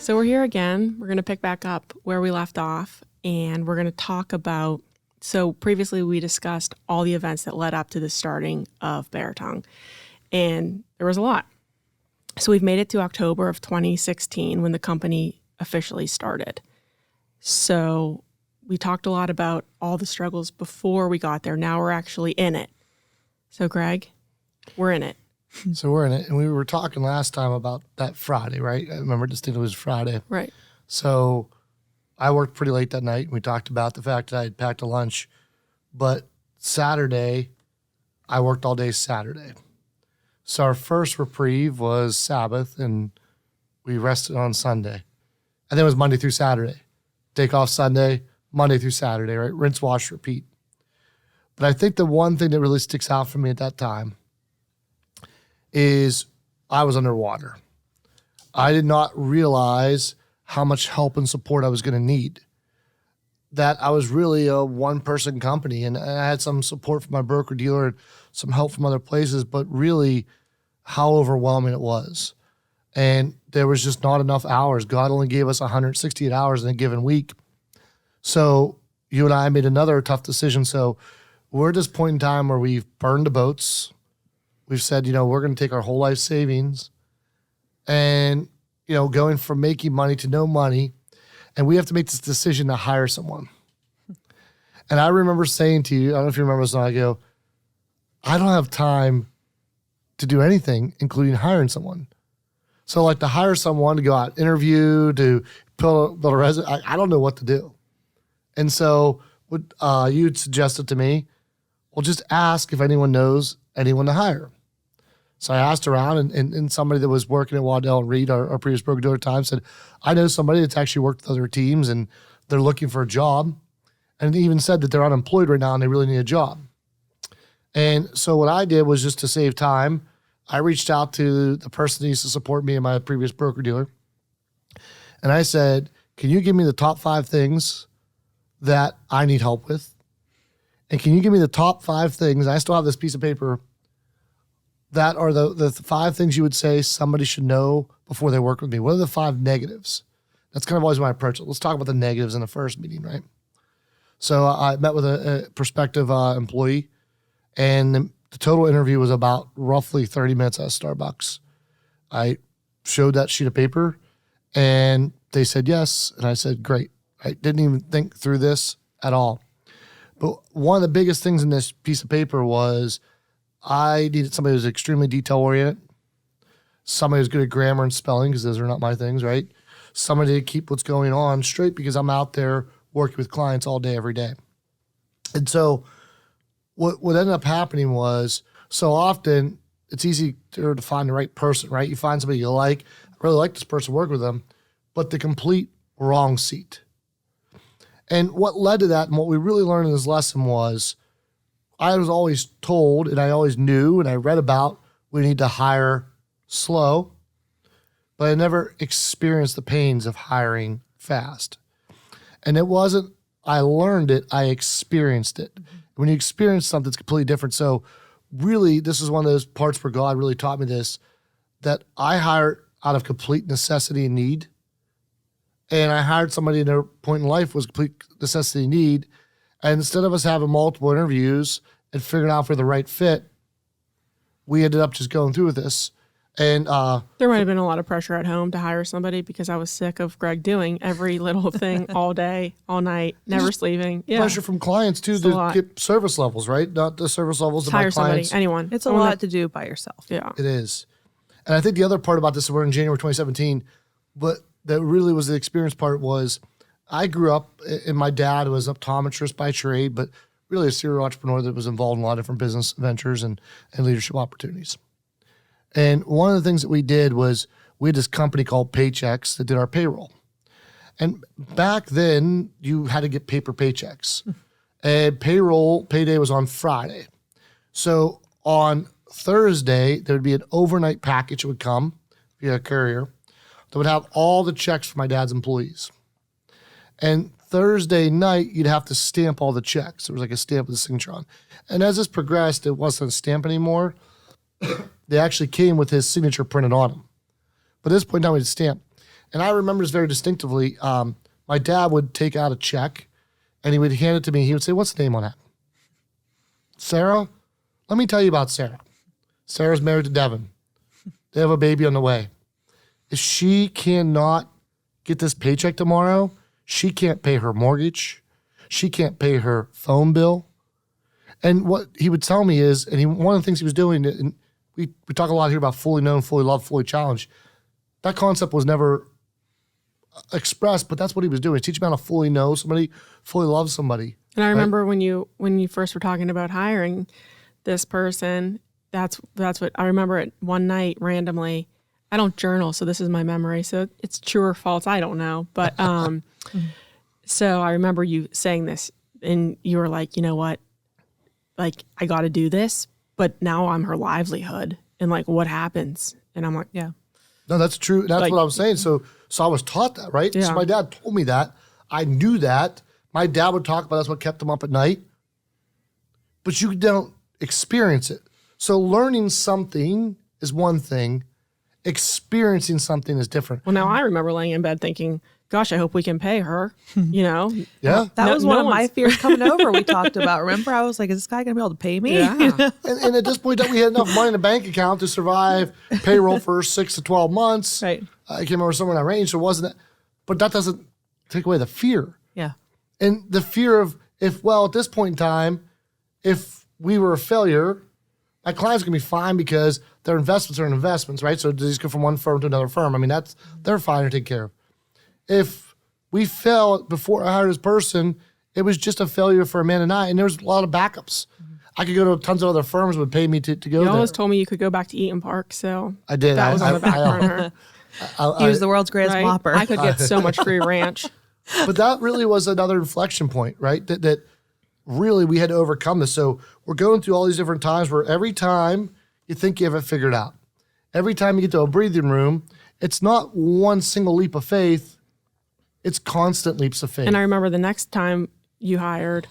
So we're here again. We're going to pick back up where we left off, and we're going to talk about, so previously we discussed all the events that led up to the starting of Beratung, and there was a lot. So we've made it to October of 2016 when the company officially started. So we talked a lot about all the struggles before we got there. Now we're actually in it. So Greg, we're in it. So we're in it, and we were talking last time about that Friday, right? I remember distinctly it was Friday. Right. So I worked pretty late that night, and we talked about the fact that I had packed a lunch. But Saturday, I worked all day Saturday. So our first reprieve was Sabbath, and we rested on Sunday. And then it was Monday through Saturday. Take off Sunday, Monday through Saturday, right? Rinse, wash, repeat. But I think the one thing that really sticks out for me at that time is I was underwater. I did not realize how much help and support I was going to need. That I was really a one-person company, and I had some support from my broker-dealer and some help from other places, but really how overwhelming it was. And there was just not enough hours. God only gave us 168 hours in a given week. So you and I made another tough decision. So we're at this point in time where we've burned the boats. We've said, we're going to take our whole life savings and, going from making money to no money. And we have to make this decision to hire someone. And I remember saying to you, I don't know if you remember this, I go, I don't have time to do anything, including hiring someone. So to hire someone to go out, interview, to build a resume, I don't know what to do. And so what you'd suggested to me, well, just ask if anyone knows anyone to hire. So I asked around, and somebody that was working at Waddell and Reed, our previous broker dealer at the time, said, I know somebody that's actually worked with other teams, and they're looking for a job. And they even said that they're unemployed right now, and they really need a job. And so what I did was, just to save time, I reached out to the person that used to support me in my previous broker dealer. And I said, can you give me the top 5 things that I need help with? And can you give me the top 5 things, I still have this piece of paper, that are the 5 things you would say somebody should know before they work with me? What are the 5 negatives? That's kind of always my approach. Let's talk about the negatives in the first meeting, right? So I met with a prospective employee, and the total interview was about roughly 30 minutes at Starbucks. I showed that sheet of paper, and they said yes, and I said, great. I didn't even think through this at all. But one of the biggest things in this piece of paper was I needed somebody who was extremely detail-oriented, somebody who's good at grammar and spelling, because those are not my things, right? Somebody to keep what's going on straight, because I'm out there working with clients all day, every day. And so what ended up happening was, so often it's easy to find the right person, right? You find somebody you like, I really like this person, work with them, but the complete wrong seat. And what led to that, and what we really learned in this lesson was, I was always told, and I always knew, and I read about, we need to hire slow, but I never experienced the pains of hiring fast. And it wasn't, I learned it, I experienced it. When you experience something, it's completely different. So really, this is one of those parts where God really taught me this, that I hired out of complete necessity and need. And I hired somebody in their point in life was complete necessity and need. And instead of us having multiple interviews and figuring out for the right fit, we ended up just going through with this. And there might have been a lot of pressure at home to hire somebody, because I was sick of Greg doing every little thing all day, all night, never sleeping. Yeah. Pressure from clients too, to get service levels, right? Not the service levels of my clients. Hire somebody, anyone. It's a lot to do by yourself. Yeah. It is. And I think the other part about this, we're in January 2017, but that really was the experience part was, I grew up, and my dad was an optometrist by trade, but really a serial entrepreneur that was involved in a lot of different business ventures and leadership opportunities. And one of the things that we did was, we had this company called Paychecks that did our payroll. And back then, you had to get paper paychecks. And payday was on Friday. So on Thursday, there would be an overnight package that would come via a courier that would have all the checks for my dad's employees. And Thursday night, you'd have to stamp all the checks. There was like a stamp with a signature on. And as this progressed, it wasn't a stamp anymore. They actually came with his signature printed on them. But at this point in time, we had a stamp. And I remember this very distinctively. My dad would take out a check and he would hand it to me. He would say, "What's the name on that?" "Sarah? Let me tell you about Sarah. Sarah's married to Devin. They have a baby on the way. If she cannot get this paycheck tomorrow, she can't pay her mortgage. She can't pay her phone bill." And what he would tell me is, one of the things he was doing, and we talk a lot here about fully known, fully loved, fully challenged. That concept was never expressed, but that's what he was doing. He's teaching me how to fully know somebody, fully love somebody. And I remember when you first were talking about hiring this person, that's what I remember it one night randomly. I don't journal, so this is my memory. So it's true or false, I don't know. But so I remember you saying this, and you were like, "You know what? Like, I got to do this, but now I'm her livelihood, and like, what happens?" And I'm like, "Yeah." No, that's true. That's Like, what I was saying. So I was taught that, right? Yeah. So my dad told me that. I knew that. My dad would talk about that's what kept him up at night. But you don't experience it. So learning something is one thing. Experiencing something is different. Well, now I remember laying in bed thinking, "Gosh, I hope we can pay her." Yeah. That was one of my one's- fears coming over. We talked about. Remember, I was like, "Is this guy gonna be able to pay me?" Yeah. And at this point, we had enough money in the bank account to survive payroll for 6 to 12 months. Right. I can't remember somewhere in that range. So it wasn't that. But that doesn't take away the fear. Yeah. And the fear of at this point in time, if we were a failure, my client's going to be fine because their investments are investments, right? So they just go from one firm to another firm. I mean, they're fine to take care of. If we fail before I hired this person, it was just a failure for Amanda and I, and there was a lot of backups. I could go to tons of other firms would pay me to go You there. always told me you could go back to Eaton Park, so I did. that was on the back burner. He was the world's greatest Right? mopper. I could get so much free ranch. But that really was another inflection point, right? That really we had to overcome this. So we're going through all these different times where every time you think you have it figured out, every time you get to a breathing room, it's not one single leap of faith, it's constant leaps of faith. And I remember the next time you hired,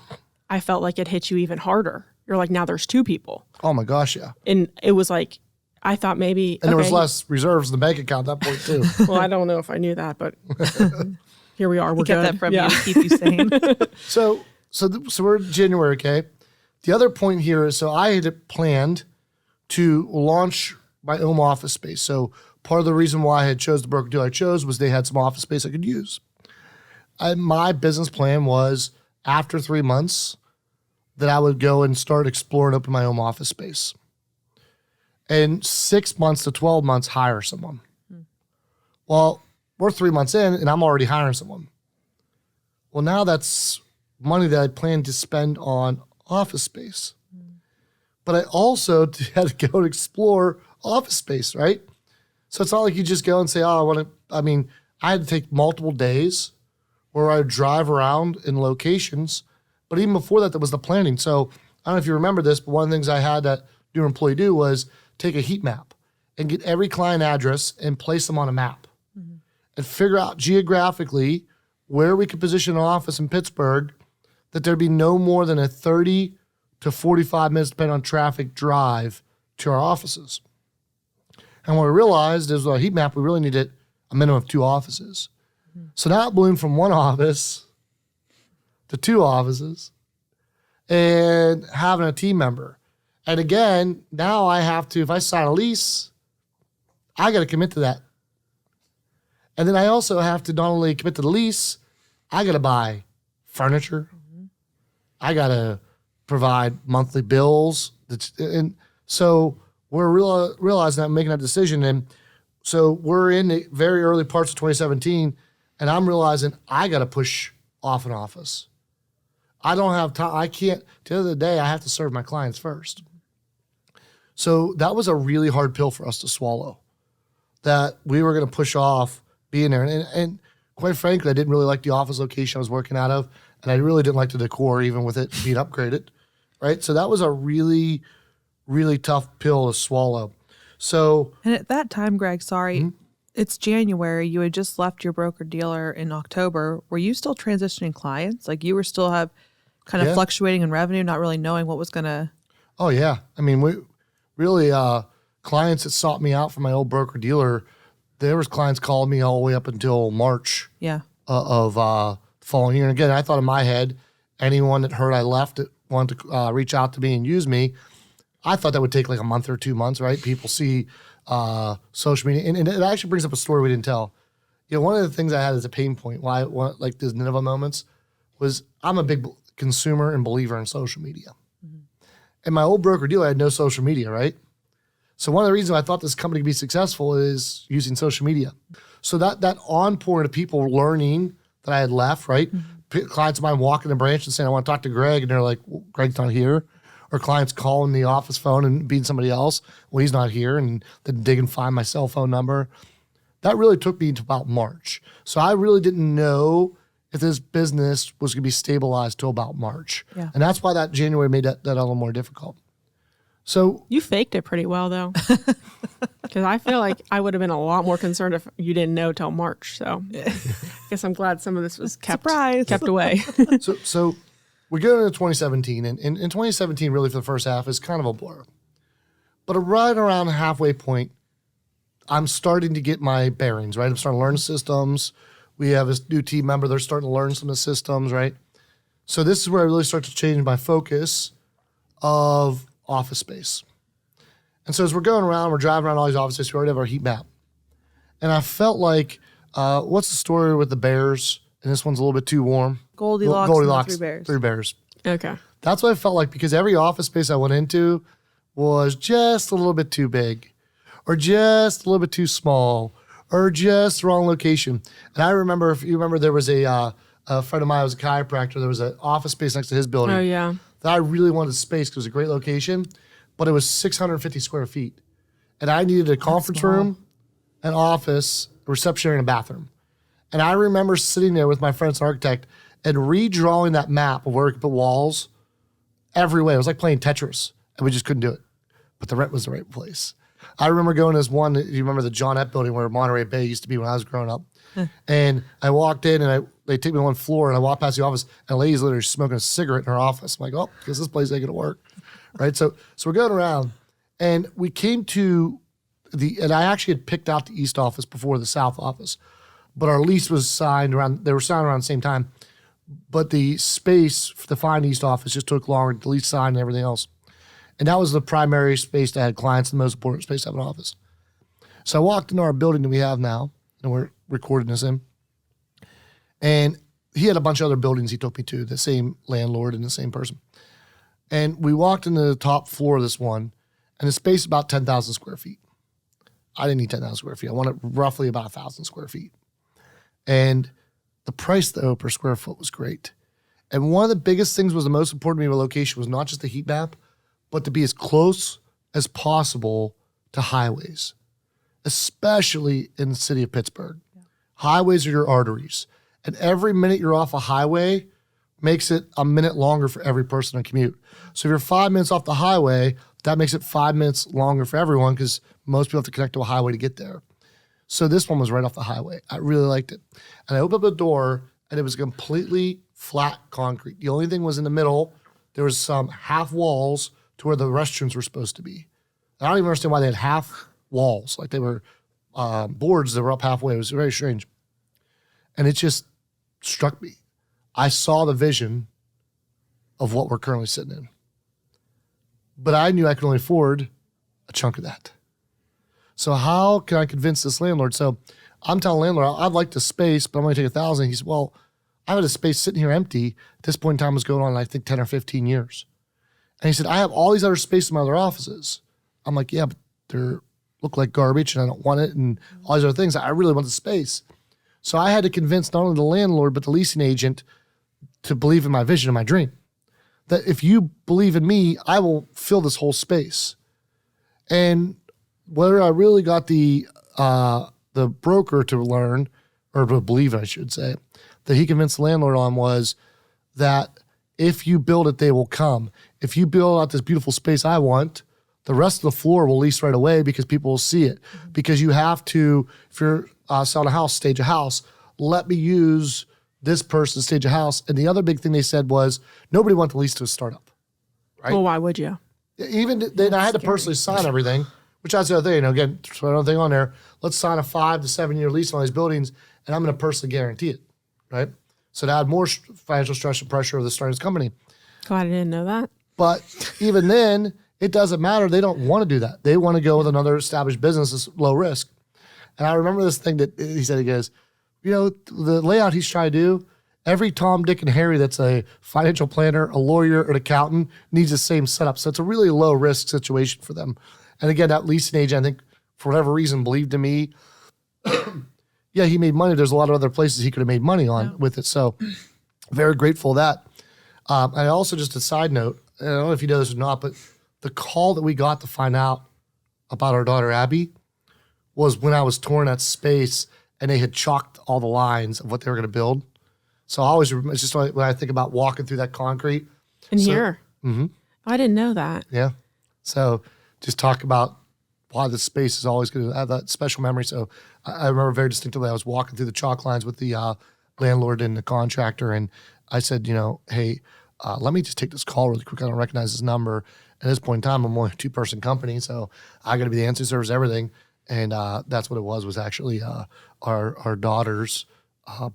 I felt like it hit you even harder. You're like, now there's two people. Oh my gosh, yeah. And it was like, I thought maybe. And there was less reserves in the bank account at that point too. Well, I don't know if I knew that, but here we are. We're Get good. that from you to keep you sane. So we're in January, okay? The other point here is, so I had planned to launch my own office space. So part of the reason why I had chose the broker deal I chose was they had some office space I could use. My business plan was after 3 months that I would go and start exploring open my own office space. And 6 months to 12 months, hire someone. Well, we're 3 months in and I'm already hiring someone. Well, now that's money that I planned to spend on office space. But I also had to go and explore office space, right? So it's not like you just go and say, "Oh, I had to take multiple days where I would drive around in locations. But even before that, there was the planning. So I don't know if you remember this, but one of the things I had that new employee do was take a heat map and get every client address and place them on a map and figure out geographically where we could position an office in Pittsburgh that there'd be no more than a 30 to 45 minutes, depending on traffic, drive to our offices. And what we realized is with a heat map, we really needed a minimum of 2 offices. So now it ballooned from 1 office to 2 offices and having a team member. And again, now I have to, if I sign a lease, I got to commit to that. And then I also have to not only commit to the lease, I got to buy furniture. I got to provide monthly bills. And so we're realizing that, making that decision. And so we're in the very early parts of 2017, and I'm realizing I got to push off an office. I don't have time. I can't. At the end of the day, I have to serve my clients first. So that was a really hard pill for us to swallow, that we were going to push off being there. And quite frankly, I didn't really like the office location I was working out of, and I really didn't like the decor, even with it being upgraded, right? So that was a really, really tough pill to swallow. So, And at that time, Greg, sorry, it's January. You had just left your broker dealer in October. Were you still transitioning clients? Like you were still kind of fluctuating in revenue, not really knowing what was going to. Oh yeah. I mean, we really, clients that sought me out from my old broker dealer, there was clients calling me all the way up until March Yeah. of the following year. And again, I thought in my head, anyone that heard I left that wanted to reach out to me and use me, I thought that would take like a month or 2 months, right? People see social media. And it actually brings up a story we didn't tell. You know, one of the things I had as a pain point, like these Nineveh moments, was I'm a big consumer and believer in social media. And my old broker dealer had no social media, right? So one of the reasons I thought this company could be successful is using social media. So that onpouring of people learning that I had left, right? Clients of mine walking the branch and saying, I want to talk to Greg. And they're like, well, Greg's not here. Or clients calling the office phone and being somebody else. Well, he's not here. And then dig and find my cell phone number. That really took me to about March. So I really didn't know if this business was going to be stabilized till about March. Yeah. And that's why that January made that a little more difficult. So You faked it pretty well, though. Because I feel like I would have been a lot more concerned if you didn't know till March. So I guess I'm glad some of this was kept away. so we go into 2017. And in 2017, really for the first half, is kind of a blur. But right around the halfway point, I'm starting to get my bearings, right? I'm starting to learn systems. We have this new team member. They're starting to learn some of the systems, right? So this is where I really start to change my focus of office space. And so as we're going around, we're driving around all these offices, we already have our heat map. And I felt like, what's the story with the bears? And this one's a little bit too warm. Goldilocks and the Three Bears. Three bears. Okay. That's what I felt like, because every office space I went into was just a little bit too big, or just a little bit too small, or just the wrong location. And I remember, if you remember, there was a friend of mine who was a chiropractor. There was an office space next to his building. Oh, yeah. That I really wanted space because it was a great location, but it was 650 square feet. And I needed a conference room, an office, a reception area, and a bathroom. And I remember sitting there with my friend, an architect, and redrawing that map of where we could put walls every way. It was like playing Tetris, and we just couldn't do it. But the rent was the right place. I remember going to this one, you remember the John F. building where Monterey Bay used to be when I was growing up. And I walked in, and they take me to one floor, and I walked past the office, and a lady's literally smoking a cigarette in her office. I'm like, oh, because this place ain't going to work. Right? So we're going around, and we came to and I actually had picked out the East office before the South office, but our lease was signed around, they were signed around the same time, but the space to find East office just took longer, the lease signed and everything else. And that was the primary space that had clients, the most important space to have an office. So I walked into our building that we have now, and we're recording this in. And he had a bunch of other buildings he took me to, the same landlord and the same person. And we walked into the top floor of this one, and the space is about 10,000 square feet. I didn't need 10,000 square feet. I wanted roughly about 1,000 square feet. And the price, though, per square foot was great. And one of the biggest things was the most important to me about location was not just the heat map, but to be as close as possible to highways, especially in the city of Pittsburgh. Yeah. Highways are your arteries. And every minute you're off a highway makes it a minute longer for every person to commute. So if you're 5 minutes off the highway, that makes it 5 minutes longer for everyone because most people have to connect to a highway to get there. So this one was right off the highway. I really liked it. And I opened up the door, and it was completely flat concrete. The only thing was in the middle, there was some half walls to where the restrooms were supposed to be. I don't even understand why they had half walls. Like they were boards that were up halfway. It was very strange. And it just struck me. I saw the vision of what we're currently sitting in. But I knew I could only afford a chunk of that. So how can I convince this landlord? So I'm telling the landlord, I'd like the space, but I'm going to take 1,000. He said, well, I had a space sitting here empty. At this point in time, it was going on, I think, 10 or 15 years. And he said, I have all these other spaces in my other offices. I'm like, yeah, but they look like garbage, and I don't want it, and all these other things. I really want the space. So I had to convince not only the landlord, but the leasing agent to believe in my vision and my dream. That if you believe in me, I will fill this whole space. And whether I really got the broker to learn, or to believe, I should say, that he convinced the landlord on was that if you build it, they will come. If you build out this beautiful space I want, the rest of the floor will lease right away because people will see it. Because you have to, if you're selling a house, stage a house, let me use this person to stage a house. And the other big thing they said was nobody wanted to lease to a startup. Right? Well, why would you? Even then, I had to personally sign everything, which that's the other thing. Again, throw another thing on there. Let's sign a 5 to 7 year lease on these buildings, and I'm going to personally guarantee it, right? So to add more financial stress and pressure of the starting this company. God, I didn't know that. But even then, it doesn't matter. They don't want to do that. They want to go with another established business that's low risk. And I remember this thing that he said, he goes, the layout he's trying to do, every Tom, Dick, and Harry that's a financial planner, a lawyer, or an accountant needs the same setup. So it's a really low risk situation for them. And again, that leasing agent, I think, for whatever reason, believed in me. Yeah, he made money. There's a lot of other places he could have made money on with it. So very grateful of that. And also, just a side note, I don't know if you know this or not, but the call that we got to find out about our daughter Abby was when I was touring that space and they had chalked all the lines of what they were going to build. So I always remember, it's just when I think about walking through that concrete. And here. Mm-hmm. Oh, I didn't know that. Yeah. So just talk about why the space is always going to have that special memory. So I remember very distinctively, I was walking through the chalk lines with the landlord and the contractor. And I said, hey, let me just take this call really quick. I don't recognize this number. At this point in time, I'm only a 2-person company. So I got to be the answer service, everything. And that's what it was actually our daughter's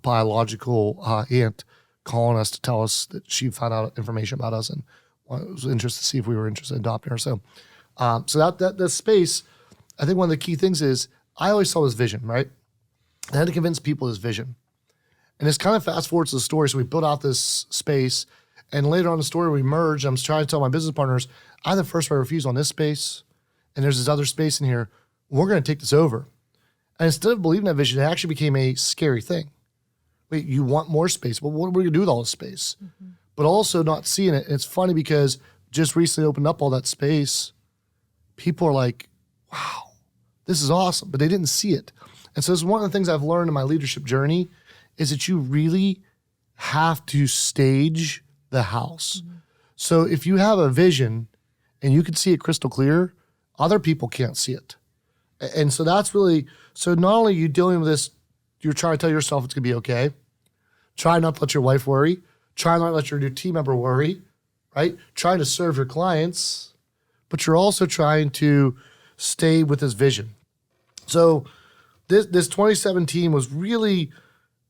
biological aunt calling us to tell us that she found out information about us and was interested to see if we were interested in adopting her. So that space, I think one of the key things is I always saw this vision, right? I had to convince people this vision. And it's kind of fast forward to the story. So we built out this space, and later on in the story we merged. I'm trying to tell my business partners, I have the first right of refusal on this space, and there's this other space in here. We're going to take this over. And instead of believing that vision, it actually became a scary thing. Wait, you want more space? Well, what are we going to do with all this space? Mm-hmm. But also not seeing it. And it's funny because just recently opened up all that space. People are like, wow, this is awesome. But they didn't see it. And so it's one of the things I've learned in my leadership journey is that you really have to stage the house. Mm-hmm. So if you have a vision and you can see it crystal clear, other people can't see it. And so that's really, so not only are you dealing with this, you're trying to tell yourself it's going to be okay. Try not to let your wife worry. Try not to let your new team member worry, right? Trying to serve your clients, but you're also trying to stay with this vision. So this 2017 was really,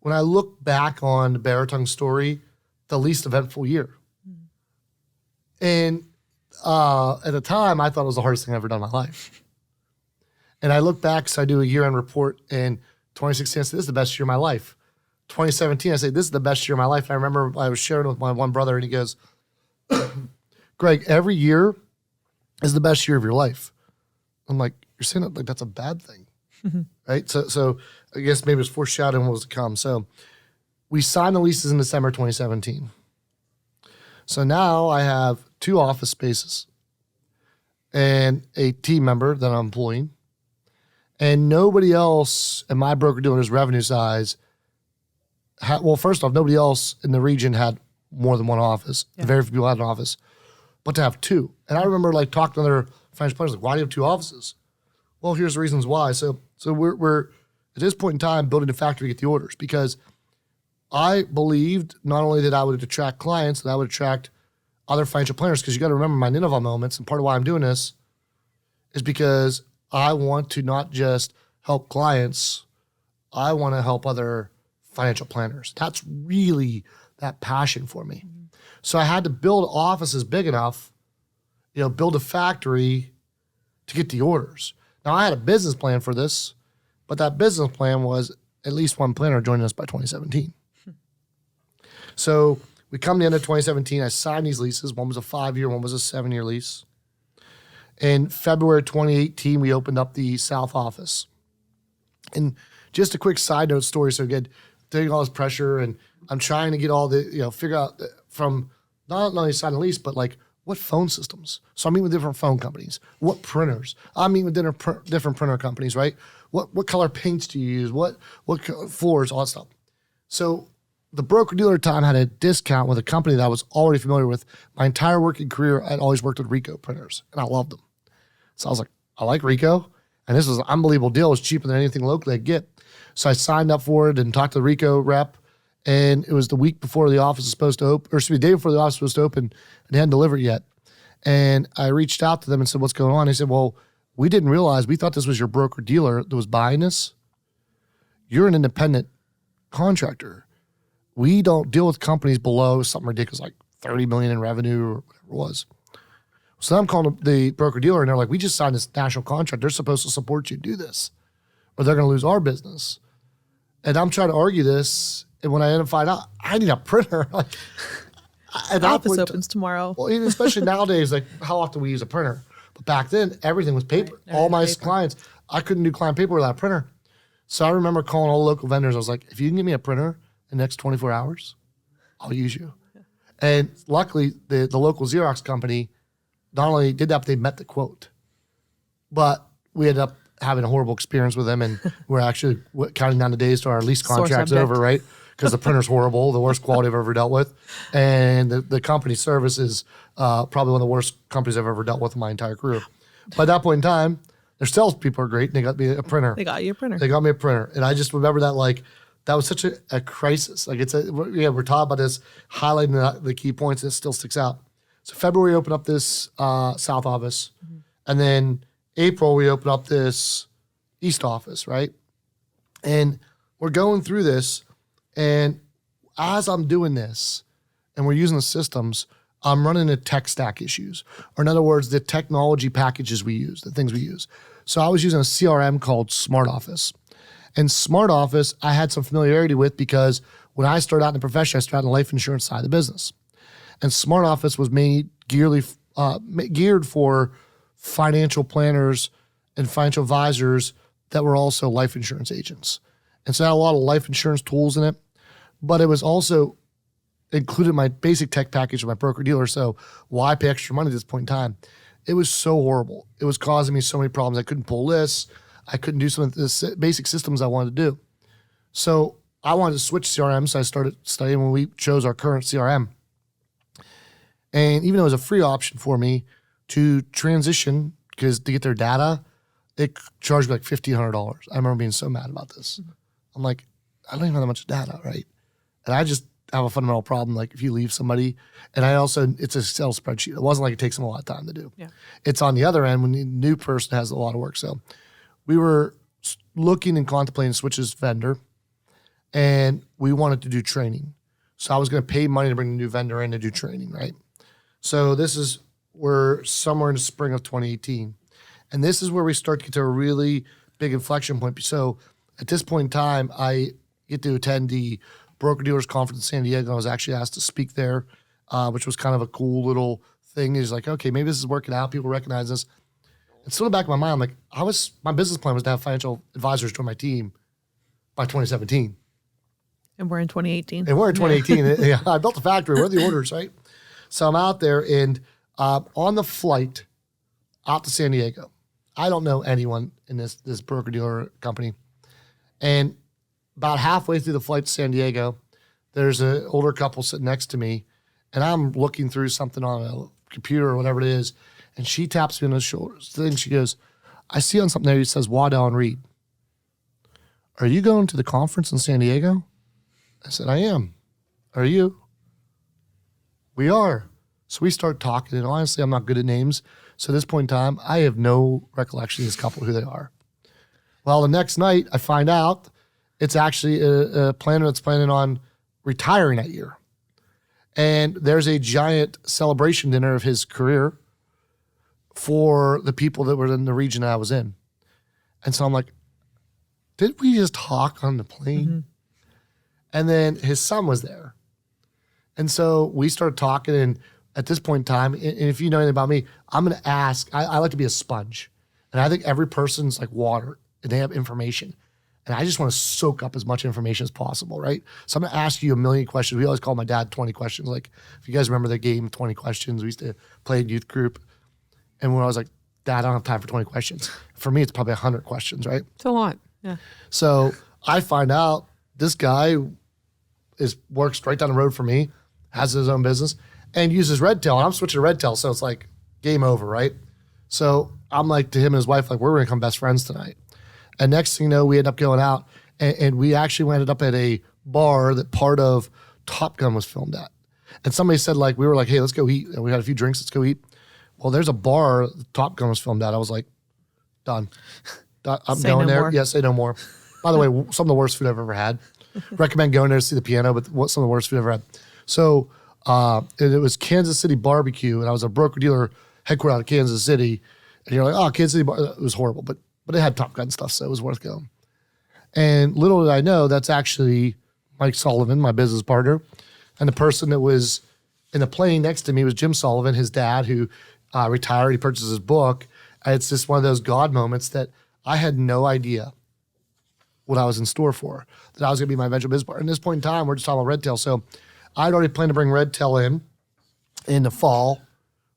when I look back on the Beratung story, the least eventful year. And at the time, I thought it was the hardest thing I've ever done in my life. And I look back, so I do a year-end report, and 2016, I said, this is the best year of my life. 2017, I say, this is the best year of my life. And I remember I was sharing with my one brother, and he goes, Greg, every year is the best year of your life. I'm like, you're saying that like that's a bad thing, right? So I guess maybe it's foreshadowing what was to come. So we signed the leases in December 2017. So now I have 2 office spaces and a team member that I'm employing. And nobody else in my broker-dealer's revenue size, well, first off, nobody else in the region had more than one office. Yeah. Very few people had an office. But to have 2. And I remember like talking to other financial planners, like, why do you have 2 offices? Well, here's the reasons why. So we're at this point in time building a factory to get the orders because I believed not only that I would attract clients, that I would attract other financial planners, because you got to remember my Nineveh moments, and part of why I'm doing this is because I want to not just help clients, I want to help other financial planners. That's really that passion for me. Mm-hmm. So I had to build offices big enough, build a factory to get the orders. Now I had a business plan for this, but that business plan was at least one planner joining us by 2017. So we come to the end of 2017, I signed these leases. One was a 5-year, one was a 7-year lease. In February 2018, we opened up the South office. And just a quick side note story. So again, taking all this pressure, and I'm trying to get all the, figure out from not only sign a lease, but like what phone systems. So I'm meeting with different phone companies. What printers? I'm meeting with different printer companies, right? What color paints do you use? What floors, all that stuff. So the broker-dealer time had a discount with a company that I was already familiar with. My entire working career, I'd always worked with Ricoh printers, and I loved them. So I was like, I like Ricoh, and this was an unbelievable deal. It was cheaper than anything locally I'd get. So I signed up for it and talked to the Ricoh rep, and it was the week before the office was supposed to open, or excuse me, the day before the office was supposed to open, and they hadn't delivered yet. And I reached out to them and said, what's going on? They said, well, we didn't realize, we thought this was your broker dealer that was buying this. You're an independent contractor. We don't deal with companies below something ridiculous like 30 million in revenue or whatever it was. So I'm calling the broker dealer and they're like, we just signed this national contract. They're supposed to support you do this or they're going to lose our business. And I'm trying to argue this. And when I end up finding out, I need a printer. Like, Office opens tomorrow. Well, even especially nowadays, like how often we use a printer. But back then, everything was paper. Right, all my paper. clients, I couldn't do client paper without a printer. So I remember calling all the local vendors. I was like, if you can give me a printer in the next 24 hours, I'll use you. Yeah. And luckily, the local Xerox company not only did that, but they met the quote. But we ended up having a horrible experience with them, and we're actually counting down the days to our lease contract's over, right? Because the printer's horrible, the worst quality I've ever dealt with. And the company service is probably one of the worst companies I've ever dealt with in my entire career. But at that point in time, their salespeople are great, and they got me a printer. They got you a printer. They got me a printer. And I just remember that, like, that was such a crisis. Like, we're talking about this, highlighting the key points, and it still sticks out. So February, we opened up this South office. Mm-hmm. And then April, we opened up this East office, right? And we're going through this. And as I'm doing this and we're using the systems, I'm running into tech stack issues. Or in other words, the technology packages we use, the things we use. So I was using a CRM called Smart Office. And Smart Office, I had some familiarity with because when I started out in the profession, I started on the life insurance side of the business. And Smart Office was made geared for financial planners and financial advisors that were also life insurance agents. And so I had a lot of life insurance tools in it. But it was also included in my basic tech package of my broker dealer. So why pay extra money at this point in time? It was so horrible. It was causing me so many problems. I couldn't pull lists. I couldn't do some of the basic systems I wanted to do. So I wanted to switch CRM. So I started studying when we chose our current CRM. And even though it was a free option for me to transition, because to get their data, it charged me like $1,500. I remember being so mad about this. Mm-hmm. I'm like, I don't even have that much data, right? And I just have a fundamental problem. Like if you leave somebody, and it's a Excel spreadsheet. It wasn't like it takes them a lot of time to do. Yeah. It's on the other end when the new person has a lot of work. So we were looking and contemplating switches vendor, and we wanted to do training. So I was going to pay money to bring the new vendor in to do training, right? So we're somewhere in the spring of 2018. And this is where we start to get to a really big inflection point. So at this point in time, I get to attend the Broker Dealers Conference in San Diego. I was actually asked to speak there, which was kind of a cool little thing. It's like, okay, maybe this is working out. People recognize this. And still in the back of my mind, I'm like, my business plan was to have financial advisors join my team by 2017. And we're in 2018. And we're in 2018. Yeah, I built a factory. We're the orders, right? So I'm out there and on the flight out to San Diego. I don't know anyone in this broker dealer company. And about halfway through the flight to San Diego, there's an older couple sitting next to me, and I'm looking through something on a computer or whatever it is, and she taps me on the shoulders. Then she goes, I see on something there, it says Waddell and Reed. Are you going to the conference in San Diego? I said, I am. Are you? We are. So we start talking, and honestly, I'm not good at names. So at this point in time, I have no recollection of this couple, who they are. Well, the next night, I find out it's actually a planner that's planning on retiring that year. And there's a giant celebration dinner of his career for the people that were in the region I was in. And so I'm like, did we just talk on the plane? Mm-hmm. And then his son was there. And so we started talking, and at this point in time, and if you know anything about me, I'm going to ask, I like to be a sponge. And I think every person's like water, and they have information. And I just want to soak up as much information as possible, right? So I'm going to ask you a million questions. We always call my dad 20 questions. Like, if you guys remember the game 20 Questions, we used to play in youth group. And when I was like, Dad, I don't have time for 20 questions. For me, it's probably 100 questions, right? It's a lot, yeah. So I find out this guy works right down the road from me, has his own business, and uses Redtail. And I'm switching to Redtail, so it's like game over, right? So I'm like to him and his wife, like, we're going to become best friends tonight. And next thing you know, we end up going out, and we actually ended up at a bar that part of Top Gun was filmed at. And somebody said, like, we were like, hey, let's go eat. And we had a few drinks, let's go eat. Well, there's a bar that Top Gun was filmed at. I was like, Done. I'm Say going no there. more. Yeah, say no more. By the way, some of the worst food I've ever had. Recommend going there to see the piano, but some of the worst food I've ever had. So it was Kansas City barbecue, and I was a broker-dealer headquartered out of Kansas City. And you're like, oh, Kansas City, it was horrible, but it had Top Gun stuff, so it was worth going. And little did I know, that's actually Mike Sullivan, my business partner. And the person that was in the plane next to me was Jim Sullivan, his dad, who retired. He purchased his book. And it's just one of those God moments that I had no idea what I was in store for, that I was going to be my eventual business partner. At this point in time, we're just talking about Red Tail. So I'd already planned to bring Red Tail in the fall,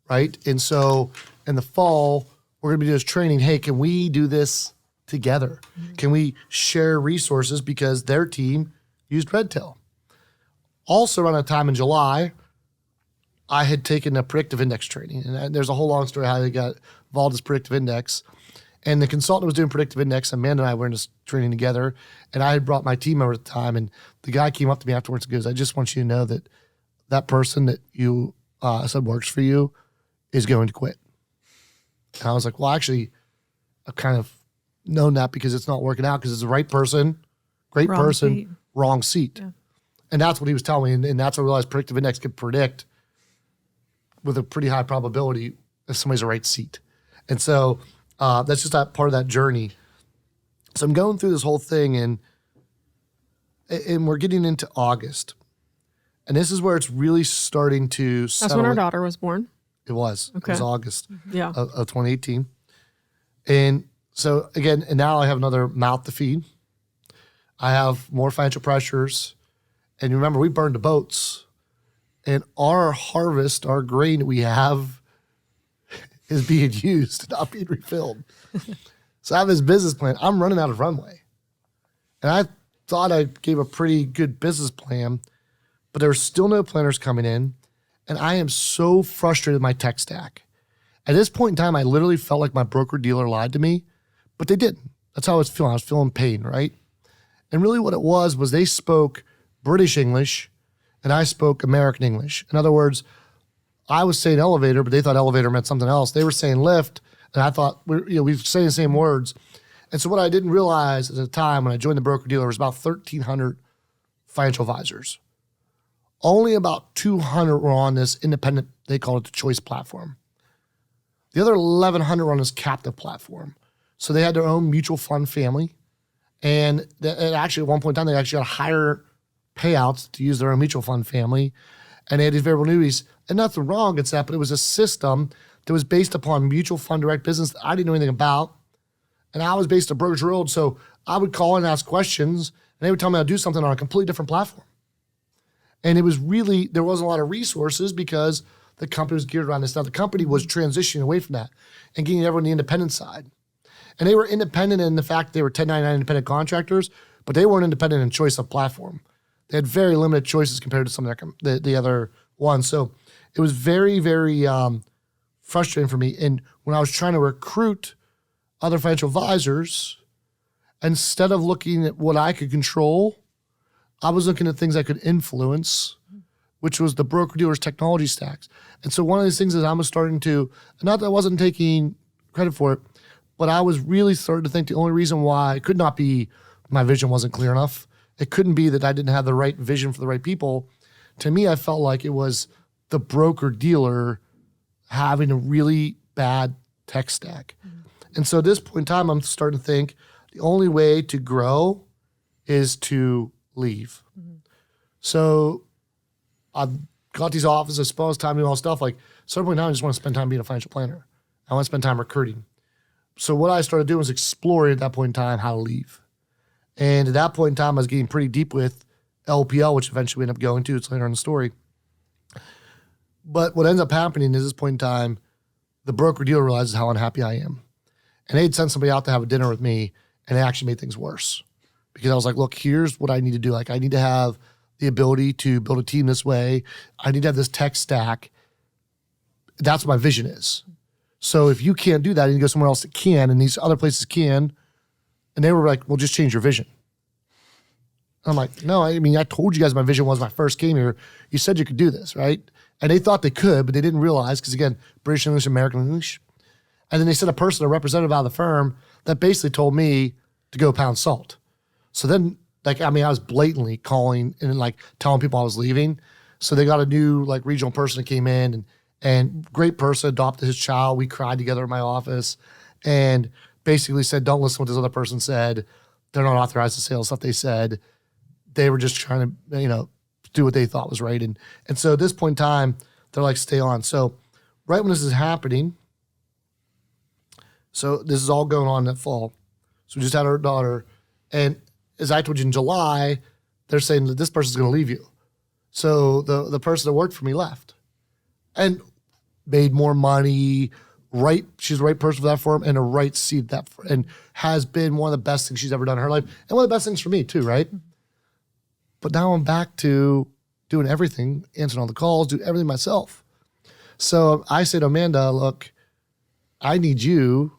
right? And so in the fall, we're going to be doing this training. Hey, can we do this together? Mm-hmm. Can we share resources because their team used Red Tail? Also around that time in July, I had taken a predictive index training. And there's a whole long story how I got involved in this predictive index. And the consultant was doing predictive index, and Amanda and I were in this training together. And I had brought my team over at the time, and the guy came up to me afterwards and goes, I just want you to know that that person that you said works for you is going to quit. And I was like, well, actually, I've kind of known that because it's not working out because it's the right person, great Wrong person, seat. wrong seat. Yeah. And that's what he was telling me. And that's what I realized predictive index could predict with a pretty high probability if somebody's the right seat. And so that's just that part of that journey. So I'm going through this whole thing and we're getting into August. And this is where it's really starting to settle. That's when our daughter was born. It was. Okay. It was August of 2018. And so again, and now I have another mouth to feed. I have more financial pressures. And remember, we burned the boats. And our harvest, our grain that we have is being used, not being refilled. So I have this business plan. I'm running out of runway. And I thought I gave a pretty good business plan, but there were still no planners coming in. And I am so frustrated with my tech stack. At this point in time, I literally felt like my broker-dealer lied to me, but they didn't. That's how I was feeling. I was feeling pain, right? And really what it was they spoke British English and I spoke American English. In other words, I was saying elevator, but they thought elevator meant something else. They were saying lift, and I thought we were saying the same words. And so what I didn't realize at the time when I joined the broker-dealer was about 1,300 financial advisors. Only about 200 were on this independent, they call it the choice platform. The other 1,100 were on this captive platform. So they had their own mutual fund family. And actually, at one point in time, they actually got higher payouts to use their own mutual fund family. And they had these variable annuities. And nothing wrong against that, but it was a system that was based upon mutual fund direct business that I didn't know anything about. And I was based at Brokerage World. So I would call and ask questions, and they would tell me how to do something on a completely different platform. And it was really, there wasn't a lot of resources because the company was geared around this. Now, the company was transitioning away from that and getting everyone on the independent side. And they were independent in the fact they were 1099 independent contractors, but they weren't independent in choice of platform. They had very limited choices compared to some of the other ones. So it was very, very frustrating for me. And when I was trying to recruit other financial advisors, instead of looking at what I could control, I was looking at things I could influence, which was the broker-dealer's technology stacks. And so one of these things is I was starting to, not that I wasn't taking credit for it, but I was really starting to think the only reason why it could not be my vision wasn't clear enough. It couldn't be that I didn't have the right vision for the right people. To me, I felt like it was the broker-dealer having a really bad tech stack. Mm-hmm. And so at this point in time, I'm starting to think the only way to grow is to leave. Mm-hmm. So I've got these offices, I suppose, time to do all stuff. Like, at a certain point in time, I just want to spend time being a financial planner. I want to spend time recruiting. So what I started doing was exploring at that point in time how to leave. And at that point in time, I was getting pretty deep with LPL, which eventually we ended up going to. It's later in the story. But what ends up happening is at this point in time, the broker-dealer realizes how unhappy I am. And they'd send somebody out to have a dinner with me, and it actually made things worse. Because I was like, look, here's what I need to do. Like, I need to have the ability to build a team this way. I need to have this tech stack. That's what my vision is. So if you can't do that, you need to go somewhere else that can, and these other places can. And they were like, well, just change your vision. I'm like, no, I mean, I told you guys my vision was when I first came here. You said you could do this, right? And they thought they could, but they didn't realize, because again, British English, American English. And then they sent a representative out of the firm that basically told me to go pound salt. So then, I was blatantly calling and like telling people I was leaving. So they got a new like regional person that came in and great person, adopted his child. We cried together in my office and basically said, don't listen to what this other person said. They're not authorized to say all the stuff they said. They were just trying to, do what they thought was right. And so at this point in time, they're like, stay on. So right when this is happening, so this is all going on that fall. So we just had our daughter. And as I told you in July, they're saying that this person's going to leave you. So the person that worked for me left and made more money, she's the right person for that firm and a right seat and has been one of the best things she's ever done in her life. And one of the best things for me too, right? But now I'm back to doing everything, answering all the calls, doing everything myself. So I said, Amanda, look, I need you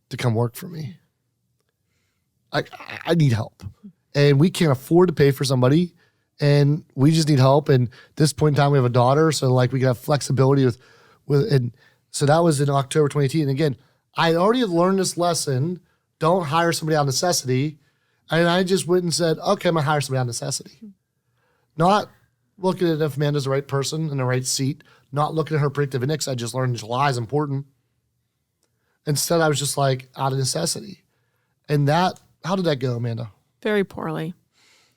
to come work for me. I need help. And we can't afford to pay for somebody. And we just need help. And at this point in time, we have a daughter. So we can have flexibility and so that was in October 2018. And again, I already learned this lesson. Don't hire somebody out of necessity. And I just went and said, okay, I'm going to hire somebody out of necessity. Not looking at if Amanda's the right person in the right seat, not looking at her predictive index. I just learned July is important. Instead, I was just like out of necessity. And how did that go, Amanda? Very poorly.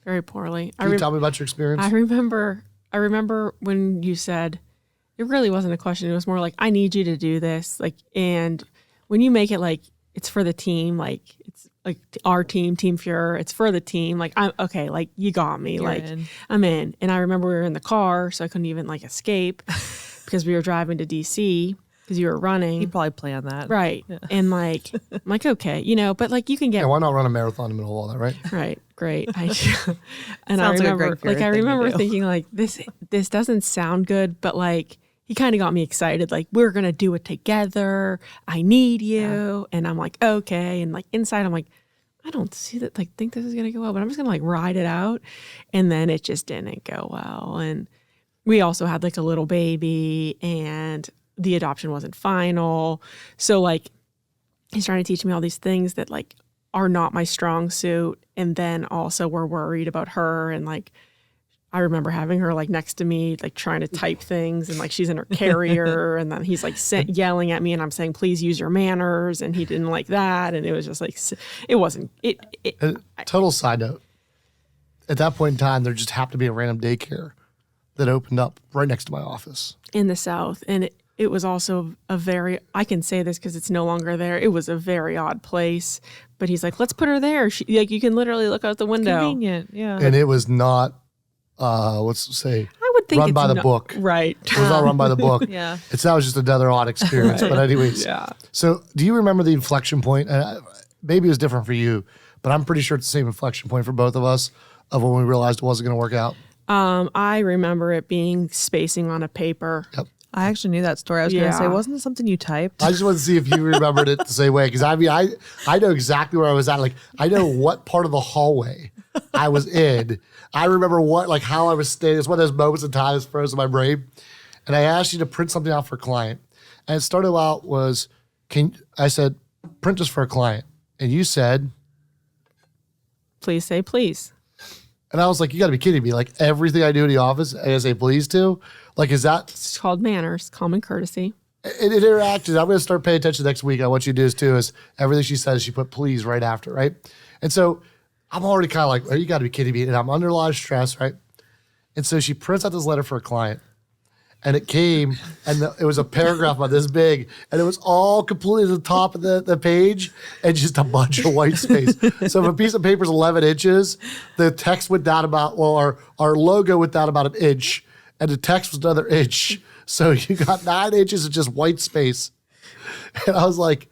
Very poorly. Can you tell me about your experience? I remember when you said, it really wasn't a question. It was more like, I need you to do this. And when you make it like, it's for the team, it's like our team, Team Fuhrer, it's for the team. I'm okay. You got me. I'm in. And I remember we were in the car, so I couldn't even escape because we were driving to DC because you were running. You probably planned that. Right. Yeah. And I'm like, okay, but you can get. Yeah, why not run a marathon in the middle of all that, right? Right. Great. And I remember, I remember thinking this doesn't sound good, but he kind of got me excited. We're going to do it together. I need you. Yeah. And I'm like, okay. And inside, I'm like, I don't see that, think this is going to go well, but I'm just going to ride it out. And then it just didn't go well. And we also had a little baby and the adoption wasn't final. So he's trying to teach me all these things that are not my strong suit. And then also we're worried about her. And I remember having her next to me, trying to type things and she's in her carrier. And then he's yelling at me and I'm saying, please use your manners. And he didn't like that. And it was just it wasn't. Total side note. At that point in time, there just happened to be a random daycare that opened up right next to my office. In the South. And it was also I can say this because it's no longer there. It was a very odd place. But he's like, let's put her there. She, you can literally look out the window. Convenient, yeah. And it was not, I would think run by the book. Right. It was not run by the book. Yeah. That was just another odd experience. Right. But anyways. Yeah. So do you remember the inflection point? Maybe it was different for you, but I'm pretty sure it's the same inflection point for both of us of when we realized it wasn't going to work out. I remember it being spacing on a paper. Yep. I actually knew that story. I was going to say, wasn't it something you typed? I just want to see if you remembered it the same way. Because I know exactly where I was at. I know what part of the hallway I was in. I remember how I was staying. It's one of those moments in time that's frozen in my brain. And I asked you to print something out for a client. And it started out was, I said, print this for a client. And you said, please say please. And I was like, you got to be kidding me. Everything I do in the office, I say please to. Is that? It's called manners, common courtesy. It interactions. I'm going to start paying attention next week on what you do is everything she says, she put please right after, right? And so I'm already kind of oh, you got to be kidding me. And I'm under a lot of stress, right? And so she prints out this letter for a client. And it came, and it was a paragraph about this big, and it was all completely at the top of the page, and just a bunch of white space. So if a piece of paper is 11 inches, the text went down our logo went down about an inch, and the text was another inch. So you got 9 inches of just white space. And I was like,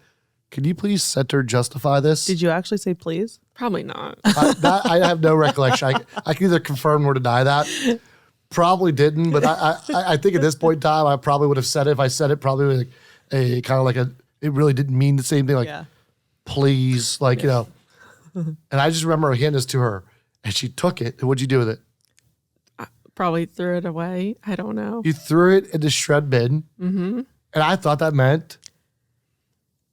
can you please center justify this? Did you actually say please? Probably not. I have no recollection. I can either confirm or deny that. Probably didn't, but I think at this point in time, I probably would have said it. If I said it, probably a kind of it really didn't mean the same thing, please, And I just remember I handed this to her, and she took it. And what'd you do with it? I probably threw it away. I don't know. You threw it in the shred bin, and I thought that meant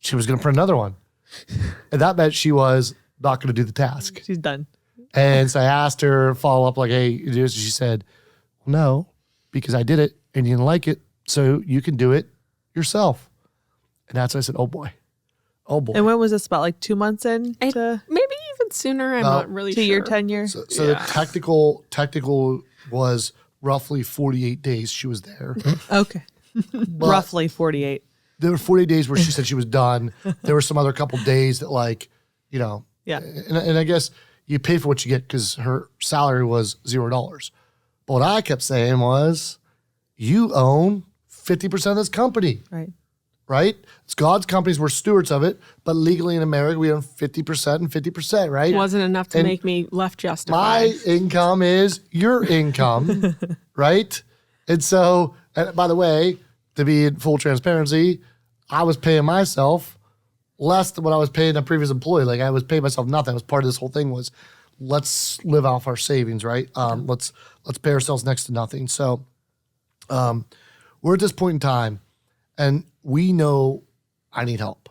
she was going to print another one. And that meant she was not going to do the task. She's done. And so I asked her follow up, like, hey, she said, well, no, because I did it and you didn't like it. So you can do it yourself. And that's when I said, oh boy. And when was this, about like 2 months in? Maybe even sooner. I'm not really sure. 2-year tenure. So the technical was roughly 48 days she was there. Okay. Roughly 48. There were 48 days where she said she was done. There were some other couple days that, like, Yeah. And I guess you pay for what you get because her salary was $0. But what I kept saying was, you own 50% of this company. Right? It's God's companies. We're stewards of it. But legally in America, we own 50% and 50%, right? It wasn't enough to make me left justified. My income is your income, right? And so, and by the way, to be in full transparency, I was paying myself less than what I was paying a previous employee. Like, I was paying myself nothing. It was part of this whole thing was, let's live off our savings, right? Let's pay ourselves next to nothing. So we're at this point in time, and we know I need help.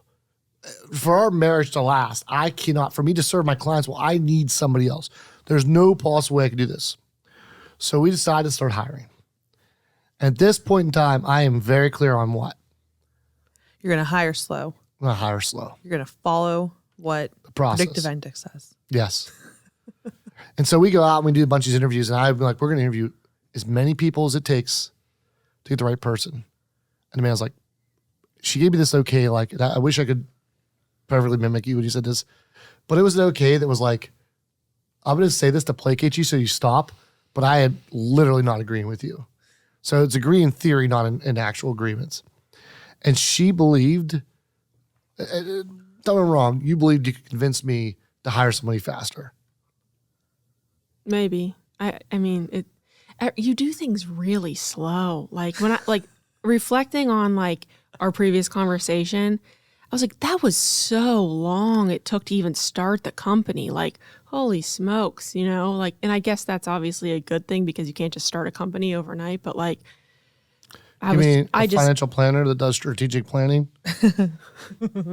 For our marriage to last, I cannot, for me to serve my clients, well, I need somebody else. There's no possible way I can do this. So we decided to start hiring. At this point in time, I am very clear on what. You're going to hire slow. I'm going to hire slow. You're going to follow what The process. predictive index says. Yes. And so we go out and we do a bunch of these interviews, and I've been like, we're going to interview as many people as it takes to get the right person. And the man was like, she gave me this okay, like, I wish I could perfectly mimic you when you said this, but it was an okay that was like, I'm going to say this to placate you so you stop, but I am literally not agreeing with you. So it's agreeing in theory, not in actual agreements. And she believed, don't get me wrong, you believed you could convince me to hire somebody faster. Maybe. I mean, you do things really slow. Like when reflecting on like our previous conversation, I was like, that was so long it took to even start the company. Like, holy smokes, like, and I guess that's obviously a good thing because you can't just start a company overnight, but like, financial planner that does strategic planning?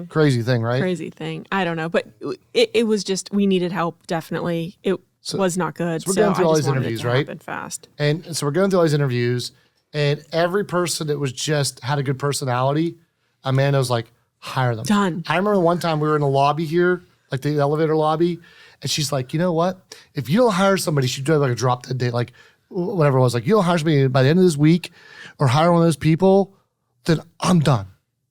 Crazy thing, right? Crazy thing. I don't know, but it was just, we needed help. Definitely. It was not good. So we're going through all these interviews, right? Fast. And so we're going through all these interviews, and every person that was just had a good personality, Amanda was like, hire them. Done. I remember one time we were in the lobby here, like the elevator lobby, and she's like, you know what? If you don't hire somebody, she'd do like a drop dead date, like whatever it was. Like, you don't hire somebody by the end of this week or hire one of those people, then I'm done.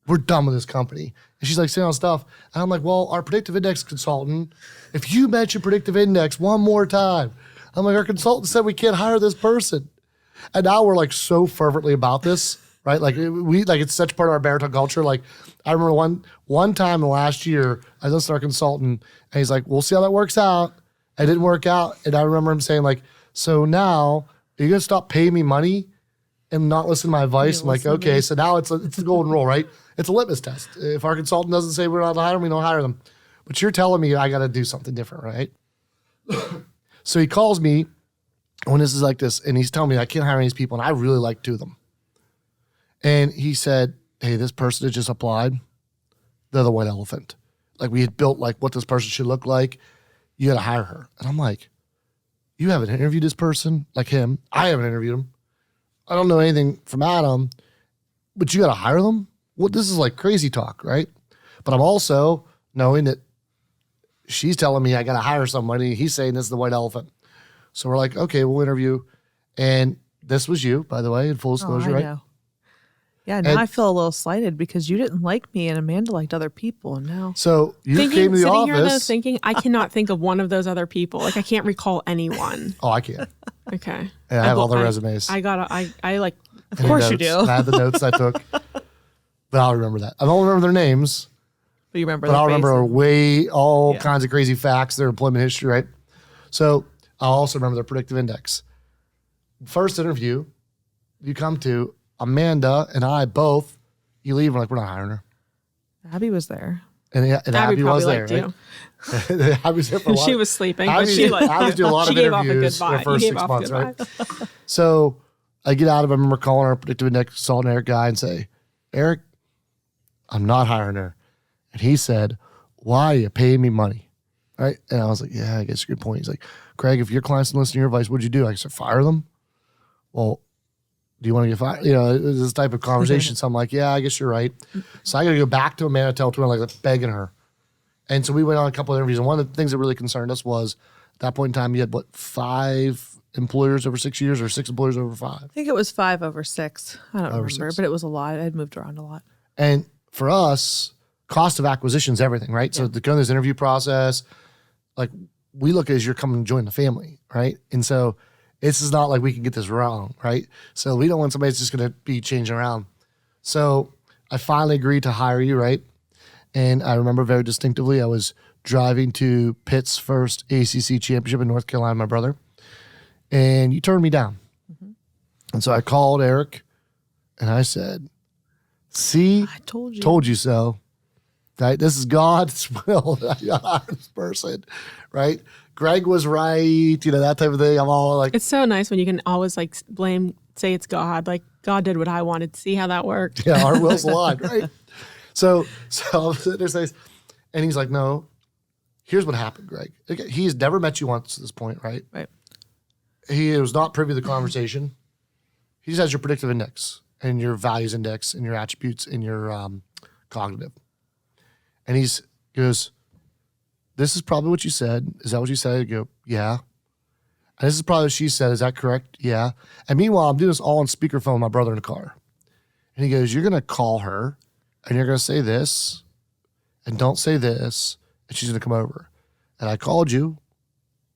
We're done with this company. And she's like saying all stuff. And I'm like, well, our predictive index consultant, if you mention predictive index one more time, I'm like, our consultant said we can't hire this person. And now we're like so fervently about this, right? Like it's such part of our Beratung culture. Like I remember one time in the last year, I listened to our consultant and he's like, we'll see how that works out. It didn't work out. And I remember him saying like, so now are you going to stop paying me money and not listen to my advice? I'm like, okay, so now it's the golden rule, right? It's a litmus test. If our consultant doesn't say we're not to hire them, we don't hire them. But you're telling me I got to do something different, right? So he calls me when this is like this, and he's telling me I can't hire any of these people, and I really like two of them. And he said, hey, this person that just applied, they're the white elephant. Like we had built like what this person should look like. You got to hire her. And I'm like, you haven't interviewed this person like him. I haven't interviewed him. I don't know anything from Adam, but you got to hire them? Well, this is like crazy talk, right? But I'm also knowing that she's telling me I got to hire somebody. He's saying this is the white elephant. So we're like, okay, we'll interview. And this was you, by the way, in full disclosure, right? Know. Yeah, now I feel a little slighted because you didn't like me and Amanda liked other people. And now. So you came to the office. Here though, thinking, I cannot think of one of those other people. Like I can't recall anyone. Oh, I can. Okay. And I have all the resumes. I like, of course you do. I had the notes I took. But I'll remember that. I don't remember their names. But you remember But I'll remember all Yeah. kinds of crazy facts, their employment history, right? So I'll also remember their predictive index. First interview, you come to, Amanda and I both, you leave, we're like, we're not hiring her. Abby was there. And Abby was there, liked right? I was there for a while. She was sleeping, but Abby, she like I was doing a lot she of gave off a good interviews vibe. the first You gave 6 off a months, good right? vibe. So I get out of it, I remember calling our predictive index consultant, Eric guy, and say, Eric, I'm not hiring her. And he said, why are you paying me money? Right? And I was like, yeah, I guess a good point. He's like, Craig, if your clients didn't listen to your advice, what'd you do? I said, fire them? Well, do you want to get fired? It was this type of conversation. So I'm like, yeah, I guess you're right. So I got to go back to Amanda Teltwin, like begging her. And so we went on a couple of interviews. And one of the things that really concerned us was at that point in time, you had 5 employers over 6 years or 6 employers over 5? I think it was 5 over 6. I don't remember, 6. but it was a lot. I had moved around a lot. And for us, cost of acquisition is everything, right? So to go in this interview process, like we look as you're coming to join the family, right? And so this is not like we can get this wrong, right? So we don't want somebody that's just going to be changing around. So I finally agreed to hire you, right? And I remember very distinctively, I was driving to Pitt's first ACC championship in North Carolina, my brother, and you turned me down. Mm-hmm. And so I called Eric and I said, see, I told you so. Right? This is God's will that I hire this person, right? Greg was right, that type of thing. I'm all like, it's so nice when you can always say it's God. Like, God did what I wanted. See how that worked. yeah, our wills aligned, right? So I'm sitting there saying, and he's like, no, here's what happened, Greg. He's never met you once at this point, right? Right. He was not privy to the conversation. He just has your predictive index and your values index and your attributes and your cognitive. And he goes, this is probably what you said. Is that what you said? I go, yeah. And this is probably what she said. Is that correct? Yeah. And meanwhile, I'm doing this all on speakerphone with my brother in the car. And he goes, you're going to call her and you're going to say this and don't say this. And she's going to come over. And I called you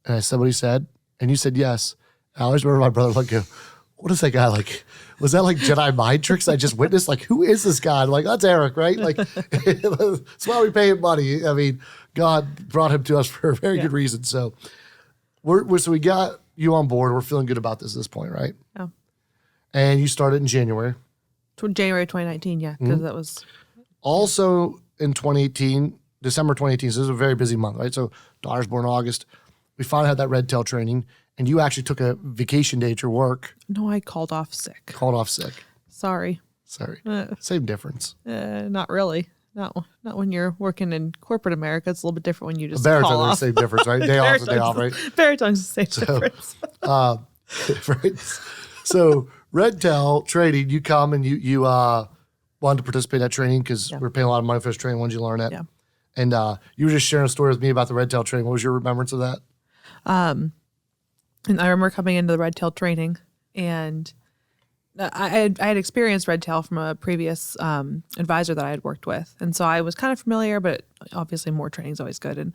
and I said what he said. And you said yes. And I always remember my brother go, what is that guy like? Was that like Jedi mind tricks I just witnessed? Like, who is this guy? I'm like, that's Eric, right? Like, that's why we pay him money. I mean, God brought him to us for a very good reason. So so we got you on board. We're feeling good about this at this point, right? Yeah. And you started in January. January 2019, yeah, because that was. Also in 2018, December 2018, so this was a very busy month, right? So daughter's born in August. We finally had that red tail training. And you actually took a vacation day at your work. No, I called off sick. Sorry. Same difference. Not really. Not when you're working in corporate America. It's a little bit different when you just Beratung, call off. Same difference, right? Day off is day off, right? Beratung's the same difference. Right. So red tail training, you come and you wanted to participate in that training because we're paying a lot of money for this training. When did you learn it? Yeah. And you were just sharing a story with me about the red tail training. What was your remembrance of that? And I remember coming into the red tail training, and I had experienced red tail from a previous advisor that I had worked with, and so I was kind of familiar. But obviously, more training is always good. And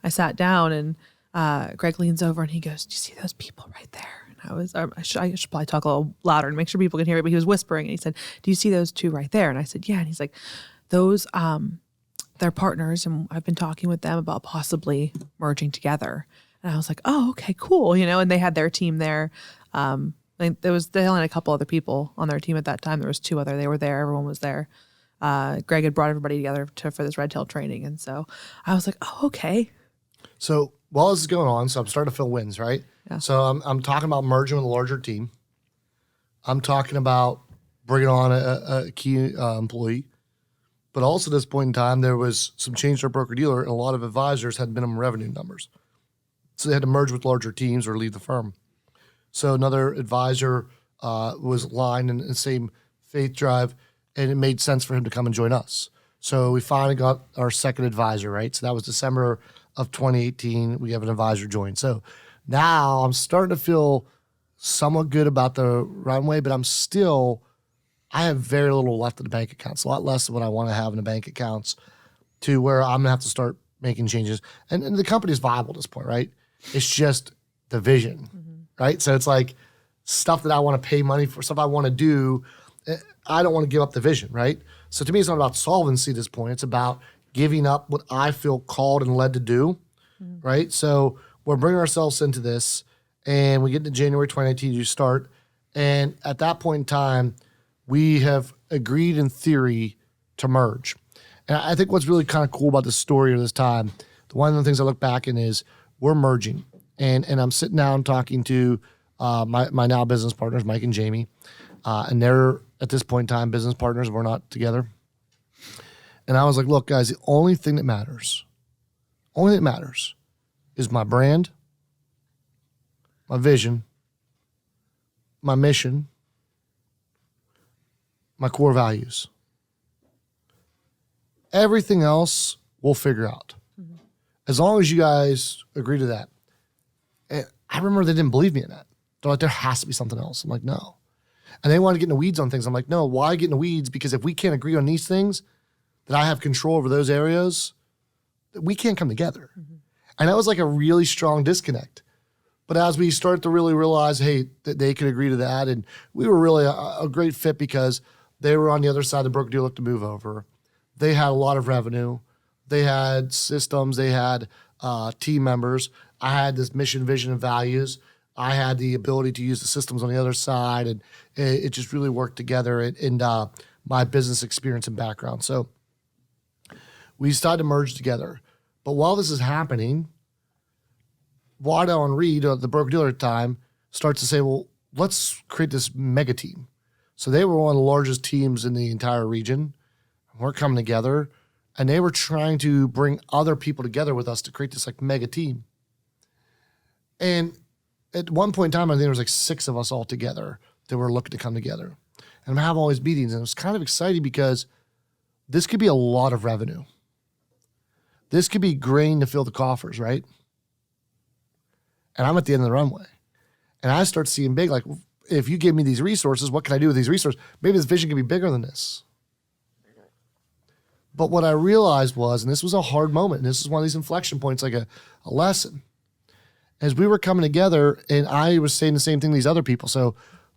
I sat down, and Greg leans over and he goes, "Do you see those people right there?" And I should probably talk a little louder and make sure people can hear it. But he was whispering, and he said, "Do you see those 2 right there?" And I said, "Yeah." And he's like, "Those they're partners, and I've been talking with them about possibly merging together." And I was like, oh, okay, cool. And they had their team there. They only had a couple other people on their team at that time. There was 2 other. They were there. Everyone was there. Greg had brought everybody together for this red tail training. And so I was like, oh, okay. So while this is going on, so I'm starting to feel wins, right? Yeah. So I'm talking about merging with a larger team. I'm talking about bringing on a key employee. But also at this point in time, there was some change to our broker-dealer, and a lot of advisors had minimum revenue numbers. So they had to merge with larger teams or leave the firm. So another advisor was aligned in the same faith drive, and it made sense for him to come and join us. So we finally got our second advisor, right? So that was December of 2018. We have an advisor join. So now I'm starting to feel somewhat good about the runway, but I have very little left in the bank accounts, a lot less than what I want to have in the bank accounts, to where I'm going to have to start making changes. And the company is viable at this point, right? It's just the vision, right? So it's like stuff that I want to pay money for, stuff I want to do. I don't want to give up the vision, right? So to me, it's not about solvency at this point. It's about giving up what I feel called and led to do, right? So we're bringing ourselves into this, and we get into January 2019, you start. And at that point in time, we have agreed in theory to merge. And I think what's really kind of cool about this story or this time, one of the things I look back in is we're merging. And I'm sitting down talking to my now business partners, Mike and Jamie. And they're, at this point in time, business partners. We're not together. And I was like, look, guys, the only thing that matters is my brand, my vision, my mission, my core values. Everything else we'll figure out. Mm-hmm. As long as you guys agree to that. And I remember they didn't believe me in that. They're like, there has to be something else. I'm like, no. And they want to get in the weeds on things. I'm like, no, why get in the weeds? Because if we can't agree on these things, that I have control over those areas, we can't come together. Mm-hmm. And that was like a really strong disconnect. But as we start to really realize, hey, that they could agree to that, and we were really a great fit because they were on the other side of the broker-dealer to move over. They had a lot of revenue. They had systems. They had team members. I had this mission, vision, and values. I had the ability to use the systems on the other side, and it just really worked together in my business experience and background. So we decided to merge together. But while this is happening, Waddell and Reed, the broker-dealer at the time, starts to say, well, let's create this mega team. So they were one of the largest teams in the entire region. We're coming together, and they were trying to bring other people together with us to create this like mega team. And at one point in time, I think there was like 6 of us all together that were looking to come together. And I'm having all these meetings, and it was kind of exciting because this could be a lot of revenue. This could be grain to fill the coffers, right? And I'm at the end of the runway. And I start seeing big, like, if you give me these resources, what can I do with these resources? Maybe this vision can be bigger than this. But what I realized was, and this was a hard moment, and this is one of these inflection points, like a lesson, as we were coming together, and I was saying the same thing to these other people. So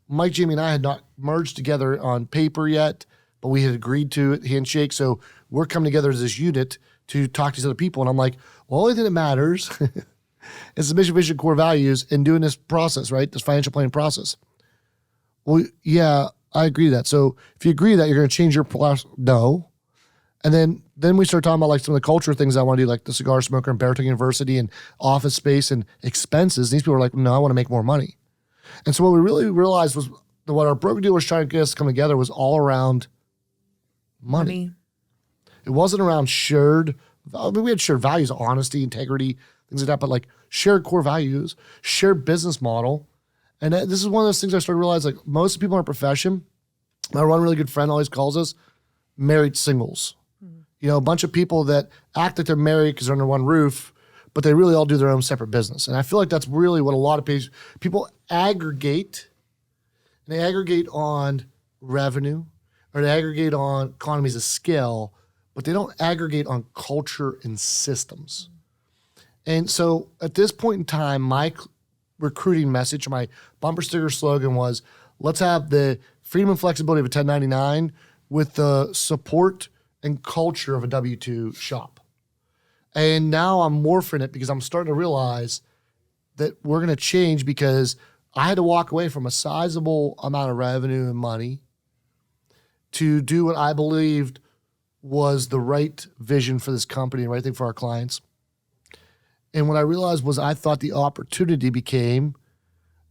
Mike, Jamie, and I had not merged together on paper yet, but we had agreed to it, handshake. So we're coming together as this unit to talk to these other people. And I'm like, well, the only thing that matters is the mission, vision, core values, and doing this process, right? This financial planning process. Well, yeah, I agree to that. So if you agree to that, you're going to change your process. No. And then we start talking about like some of the culture things I want to do, like the cigar smoker and Beratung University and office space and expenses. These people are like, no, I want to make more money. And so what we really realized was that what our broker dealer was trying to get us to come together was all around money. It wasn't around shared, I mean, we had shared values, honesty, integrity, things like that, but like shared core values, shared business model. And this is one of those things I started to realize, like most people in our profession, my one really good friend always calls us married singles. You know, a bunch of people that act like they're married because they're under one roof, but they really all do their own separate business. And I feel like that's really what a lot of people aggregate. And they aggregate on revenue, or they aggregate on economies of scale, but they don't aggregate on culture and systems. And so at this point in time, my recruiting message, my bumper sticker slogan was, let's have the freedom and flexibility of a 1099 with the support and culture of a W-2 shop. And now I'm morphing it because I'm starting to realize that we're going to change because I had to walk away from a sizable amount of revenue and money to do what I believed was the right vision for this company and right thing for our clients. And what I realized was I thought the opportunity became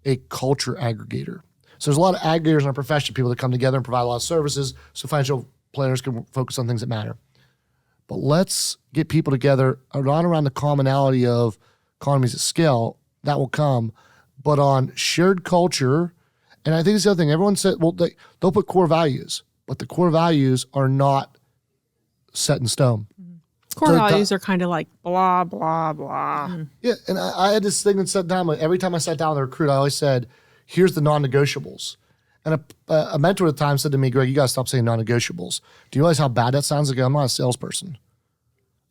a culture aggregator. So there's a lot of aggregators in our profession, people that come together and provide a lot of services so financial planners can focus on things that matter. But let's get people together not around the commonality of economies of scale, that will come, but on shared culture. And I think it's the other thing. Everyone said, well, they'll put core values, but the core values are not set in stone. Core values are kind of like blah, blah, blah. Mm. Yeah, and I had this thing that sat down, like every time I sat down with a recruit, I always said, here's the non-negotiables. And a mentor at the time said to me, Greg, you got to stop saying non-negotiables. Do you realize how bad that sounds? Like, I'm not a salesperson.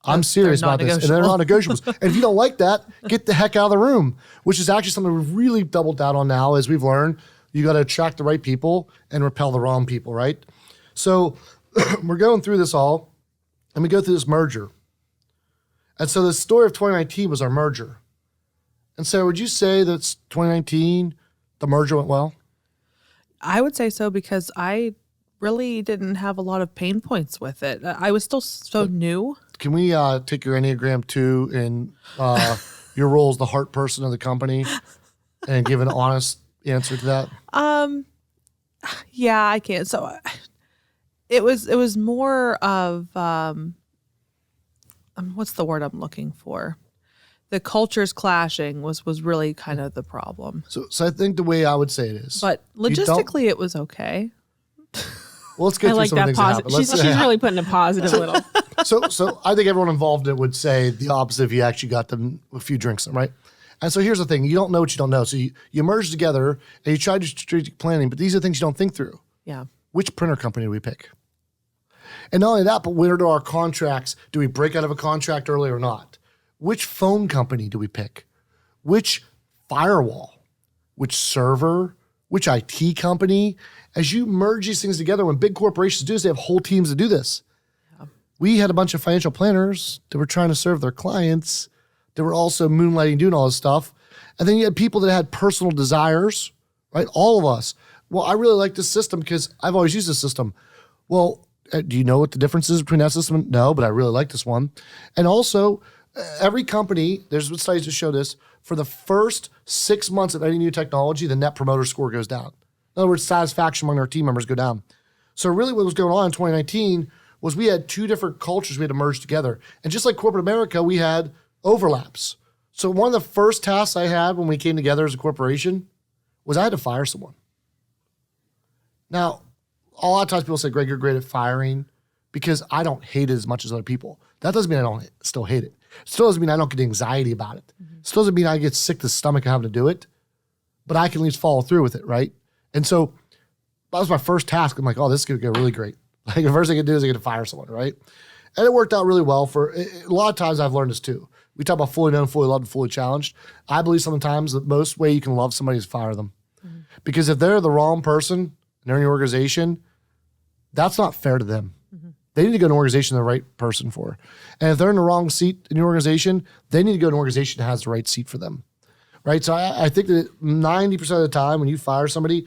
I'm serious about this. And they're non-negotiables. And if you don't like that, get the heck out of the room, which is actually something we've really doubled down on now as we've learned. You got to attract the right people and repel the wrong people, right? So we're going through this all, and we go through this merger. And so the story of 2019 was our merger. And so would you say that 2019, the merger went well? I would say so because I really didn't have a lot of pain points with it. I was still so new. Can we take your Enneagram 2 and your role as the heart person of the company and give an honest answer to that? Yeah, I can. So It was more of what's the word I'm looking for? The cultures clashing was really kind of the problem. So I think the way I would say it is, But logistically, it was okay. well, let's get I through like some of the that things that positive. happened. She's really putting a positive little. So I think everyone involved in it would say the opposite if you actually got them a few drinks, right? And so here's the thing. You don't know what you don't know. So you merge together and you try to do strategic planning, but these are things you don't think through. Yeah. Which printer company do we pick? And not only that, but where do our contracts, do we break out of a contract early or not? Which phone company do we pick? Which firewall? Which server? Which IT company? As you merge these things together, when big corporations do this, they have whole teams to do this. Yeah. We had a bunch of financial planners that were trying to serve their clients. They were also moonlighting, doing all this stuff. And then you had people that had personal desires, right? All of us. Well, I really like this system because I've always used this system. Well, do you know what the difference is between that system? No, but I really like this one. And also, every company, there's studies that show this, for the first 6 months of any new technology, the net promoter score goes down. In other words, satisfaction among our team members go down. So really what was going on in 2019 was we had two different cultures we had to merge together. And just like corporate America, we had overlaps. So one of the first tasks I had when we came together as a corporation was I had to fire someone. Now, a lot of times people say, Greg, you're great at firing because I don't hate it as much as other people. That doesn't mean I don't still hate it. It still doesn't mean I don't get anxiety about it. It still doesn't mean I get sick to the stomach of having to do it, but I can at least follow through with it, right? And so that was my first task. I'm like, oh, this is going to go really great. Like the first thing I can do is I get to fire someone, right? And it worked out really well for a lot of times I've learned this too. We talk about fully known, fully loved, and fully challenged. I believe sometimes the most way you can love somebody is fire them. Because if they're the wrong person and they're in your organization, that's not fair to them. They need to go to an organization they're the right person for. And if they're in the wrong seat in your organization, they need to go to an organization that has the right seat for them. Right? So I think that 90% of the time when you fire somebody,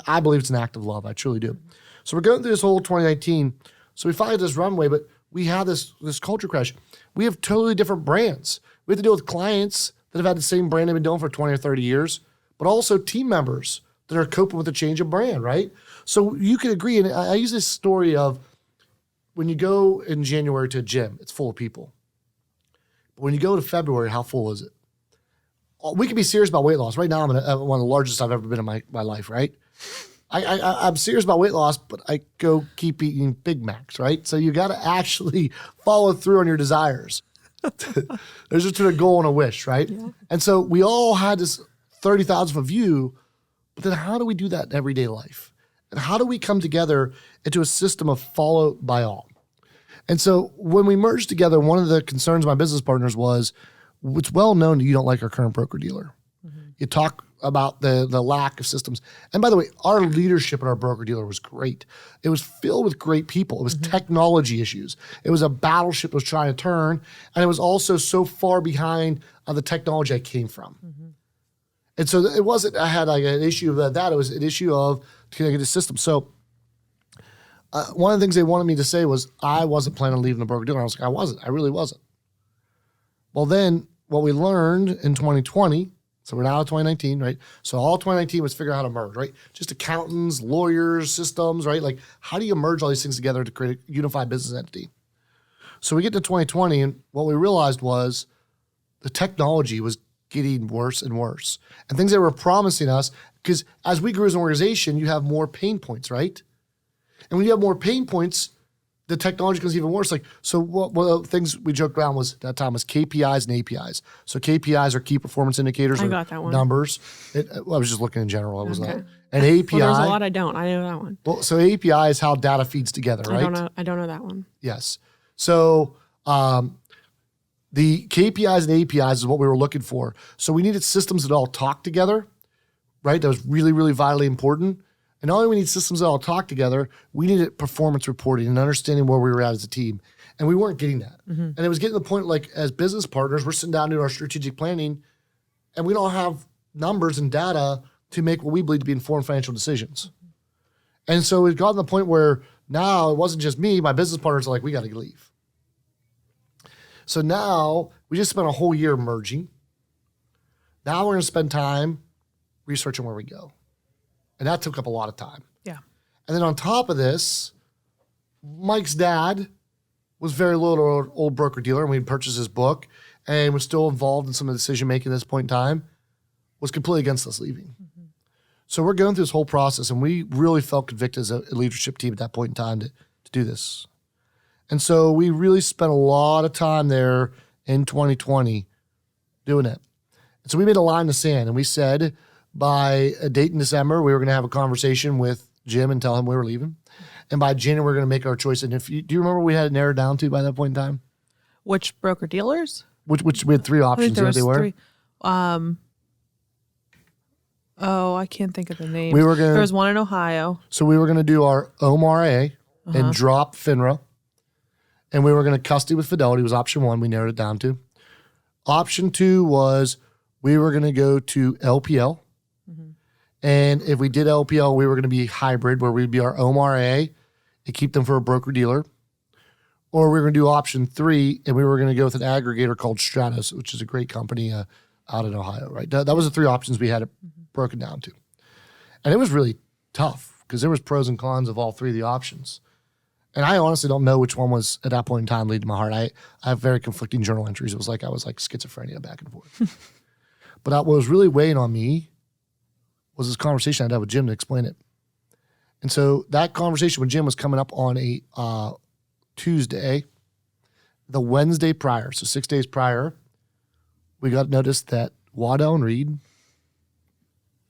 I believe it's an act of love. I truly do. So we're going through this whole 2019. So we finally had this runway, but we had this culture crash. We have totally different brands. We have to deal with clients that have had the same brand they've been doing for 20 or 30 years, but also team members that are coping with the change of brand, right? So you can agree, and I use this story of when you go in January to a gym, it's full of people. But when you go to February, how full is it? We can be serious about weight loss. Right now, I'm one of the largest I've ever been in my life, right? I'm serious about weight loss, but I go keep eating Big Macs, right? So you got to actually follow through on your desires. There's just a goal and a wish, right? Yeah. And so we all had this 30,000 foot view, but then how do we do that in everyday life? And how do we come together into a system of follow by all? And so when we merged together, one of the concerns of my business partners was, it's well known that you don't like our current broker dealer. You talk about the lack of systems. And by the way, our leadership at our broker dealer was great. It was filled with great people. It was technology issues. It was a battleship that was trying to turn. And it was also so far behind on the technology I came from. And so it wasn't, I had like an issue of that. It was an issue of connecting the system. So one of the things they wanted me to say was I wasn't planning on leaving the broker dealer. I was like, I wasn't. I really wasn't. Well, then what we learned in 2020, so we're now in 2019, right? So all 2019 was figuring out how to merge, right? Just accountants, lawyers, systems, right? Like how do you merge all these things together to create a unified business entity? So we get to 2020 and what we realized was the technology was getting worse and worse. And things they were promising us, because as we grew as an organization, you have more pain points, right? And when you have more pain points, the technology becomes even worse. Like, so one of the things we joked around was that time was KPIs and APIs. So KPIs are key performance indicators or got that one. numbers. I was just looking in general. It was not. And API. Well, there's a lot I don't. I know that one. Well, so API is how data feeds together, right? I don't know that one. Yes. So the KPIs and APIs is what we were looking for. So we needed systems that all talk together, right? That was really, really vitally important. And not only we need systems that all talk together, we needed performance reporting and understanding where we were at as a team. And we weren't getting that. And it was getting to the point, like as business partners, we're sitting down doing our strategic planning and we don't have numbers and data to make what we believe to be informed financial decisions. And so it got to the point where now it wasn't just me, my business partners are like, we got to leave. So now we just spent a whole year merging. Now we're going to spend time researching where we go. And that took up a lot of time. Yeah. And then on top of this, Mike's dad was very loyal to our old broker dealer, and we purchased his book and was still involved in some of the decision making at this point in time, was completely against us leaving. Mm-hmm. So we're going through this whole process, and we really felt convicted as a leadership team at that point in time to do this. And so we really spent a lot of time there in 2020 doing it. And so we made a line in the sand, and we said by a date in December, we were going to have a conversation with Jim and tell him we were leaving. And by January, we were going to make our choice. And do you remember what we had it narrowed down to by that point in time? Which broker dealers? Which we had three options. There was they were? three. I can't think of the name. There was one in Ohio. So we were going to do our OMRA and drop FINRA. And we were going to custody with Fidelity was option one. We narrowed it down to. Option two was we were going to go to LPL. Mm-hmm. And if we did LPL, we were going to be hybrid where we'd be our OMRA and keep them for a broker-dealer. Or we were going to do option three, and we were going to go with an aggregator called Stratos, which is a great company out in Ohio, right? That was the three options we had it broken down to. And it was really tough because there was pros and cons of all three of the options. And I honestly don't know which one was, at that point in time, leading my heart. I have very conflicting journal entries. It was like I was like schizophrenia back and forth. But what was really weighing on me was this conversation I'd have with Jim to explain it. And so that conversation with Jim was coming up on a Tuesday. The Wednesday prior, so 6 days prior, we got notice that Waddell & Reed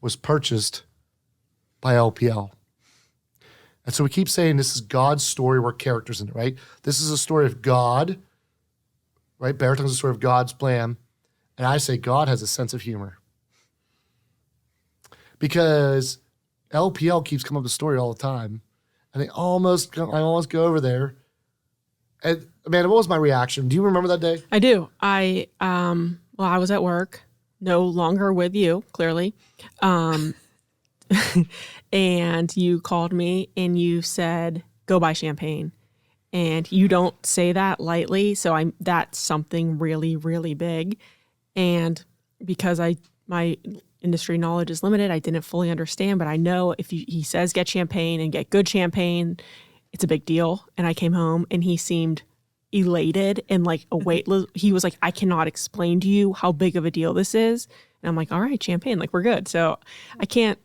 was purchased by LPL. And so we keep saying this is God's story. We're characters in it, right? This is a story of God, right? Beratung is a story of God's plan. And I say God has a sense of humor. Because LPL keeps coming up with a story all the time. And I almost go over there. And Amanda, what was my reaction? Do you remember that day? I do. I was at work, no longer with you, clearly. And you called me and you said, go buy champagne. And you don't say that lightly. So that's something really, really big. And because my industry knowledge is limited, I didn't fully understand, but I know if he says get champagne and get good champagne, it's a big deal. And I came home and he seemed elated and like he was like, I cannot explain to you how big of a deal this is. And I'm like, all right, champagne, like we're good. So I can't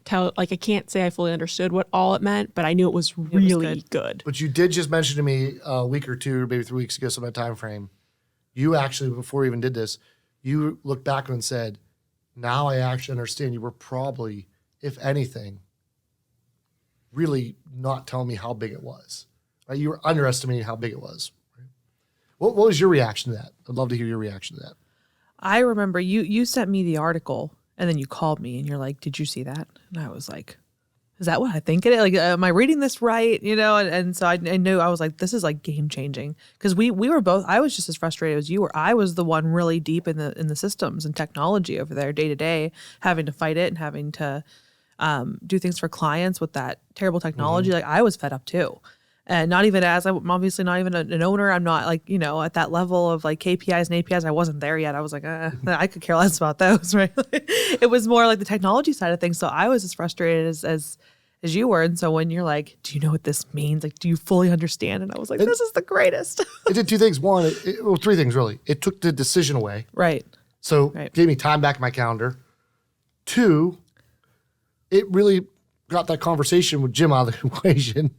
say I fully understood what all it meant, but I knew it was really good. But you did just mention to me a week or two, maybe 3 weeks ago, some of that time frame. You actually, before we even did this, you looked back and said, now I actually understand you were probably, if anything, really not telling me how big it was. Right? You were underestimating how big it was. Right? What was your reaction to that? I'd love to hear your reaction to that. I remember you sent me the article and then you called me and you're like, did you see that? And I was like, is that what I think it is? Like, am I reading this right? You know? And so I knew, I was like, this is like game changing. Because we were both, I was just as frustrated as you were. I was the one really deep in the systems and technology over there day to day, having to fight it and having to do things for clients with that terrible technology. Mm-hmm. Like I was fed up too. And I'm obviously not even an owner. I'm not like, at that level of like KPIs and APIs. I wasn't there yet. I was like, I could care less about those, right? It was more like the technology side of things. So I was as frustrated as you were. And so when you're like, do you know what this means? Like, do you fully understand? And I was like, this is the greatest. It did two things. One, three things really. It took the decision away. Right. So it gave me time back in my calendar. Two, it really got that conversation with Jim out of the equation.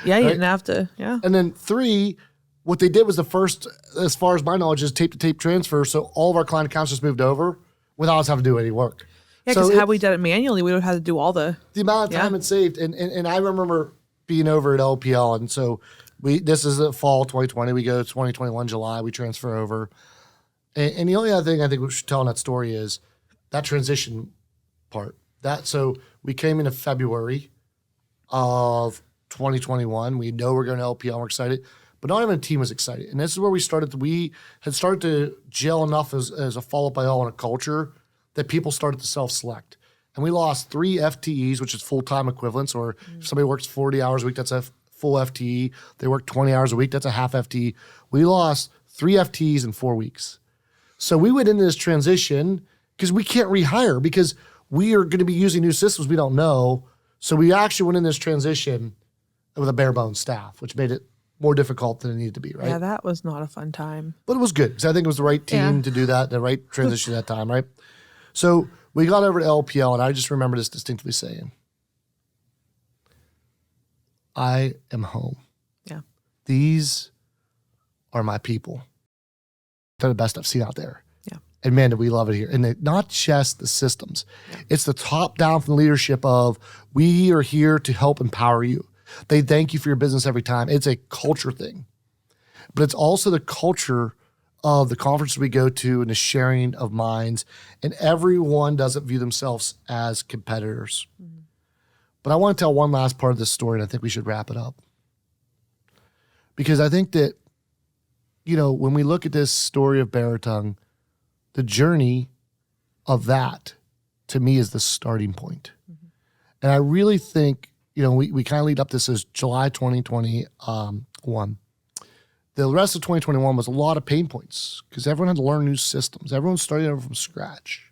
Yeah, you didn't have to. Yeah. And then three, what they did was the first, as far as my knowledge, is tape-to-tape transfer. So all of our client accounts just moved over without us having to do any work. Yeah, because had we done it manually, we would have had to do all the amount of time it saved. And I remember being over at LPL, and so this is the fall 2020. We go to 2021 July. We transfer over, and the only other thing I think we should tell in that story is that transition part. So we came into February of 2021. We know we're going to LPL. We're excited, but not even the team was excited. And this is where we had started to gel enough as a follow-up by all in a culture that people started to self-select. And we lost 3 FTEs, which is full-time equivalents, or if somebody works 40 hours a week, that's a full FTE. They work 20 hours a week, that's a half FTE. We lost 3 FTEs in 4 weeks. So we went into this transition because we can't rehire because we are going to be using new systems we don't know. So we actually went in this transition with a bare bones staff, which made it more difficult than it needed to be, right? Yeah, that was not a fun time. But it was good because I think it was the right team Yeah. to do that, the right transition at that time, right? So we got over to LPL, and I just remember this distinctly saying, I am home. Yeah. These are my people. They're the best I've seen out there. Yeah. And man, do we love it here. And not just the systems. Yeah. It's the top down from the leadership of, we are here to help empower you. They thank you for your business every time. It's a culture thing. But it's also the culture of the conferences we go to and the sharing of minds. And everyone doesn't view themselves as competitors. Mm-hmm. But I want to tell one last part of this story, and I think we should wrap it up. Because I think that, when we look at this story of Beratung, the journey of that, to me, is the starting point. Mm-hmm. And I really think, we kind of lead up this as July 2021. The rest of 2021 was a lot of pain points because everyone had to learn new systems. Everyone's starting over from scratch.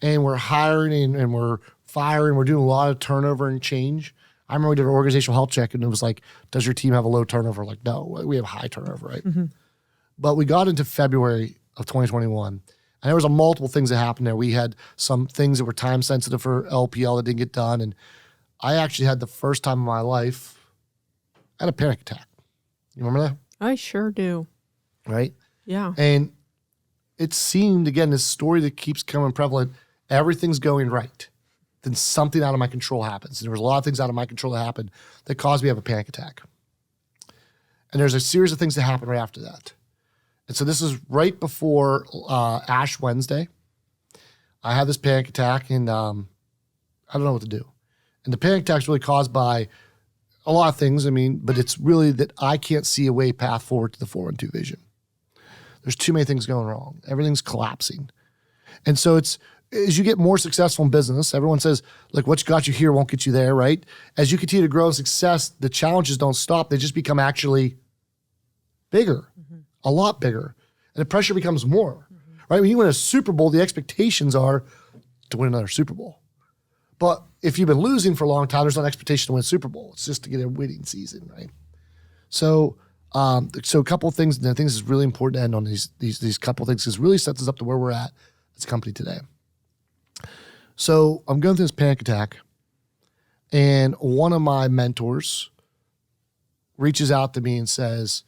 And we're hiring and we're firing. We're doing a lot of turnover and change. I remember we did an organizational health check and it was like, does your team have a low turnover? Like, no, we have high turnover, right? Mm-hmm. But we got into February of 2021 and there was multiple things that happened there. We had some things that were time sensitive for LPL that didn't get done. And I actually had the first time in my life, I had a panic attack. You remember that? I sure do. Right? Yeah. And it seemed, again, this story that keeps coming prevalent, everything's going right. Then something out of my control happens. And there was a lot of things out of my control that happened that caused me to have a panic attack. And there's a series of things that happened right after that. And so this is right before Ash Wednesday. I had this panic attack and I don't know what to do. And the panic attack is really caused by a lot of things, but it's really that I can't see a way path forward to the 412 vision. There's too many things going wrong. Everything's collapsing. And so it's, as you get more successful in business, everyone says, look, what got you here won't get you there, right? As you continue to grow in success, the challenges don't stop. They just become actually bigger, a lot bigger. And the pressure becomes more, right? When you win a Super Bowl, the expectations are to win another Super Bowl. But if you've been losing for a long time, there's not an expectation to win a Super Bowl. It's just to get a winning season, right? So a couple of things, and I think this is really important to end on these couple of things because it really sets us up to where we're at as a company today. So I'm going through this panic attack, and one of my mentors reaches out to me and says,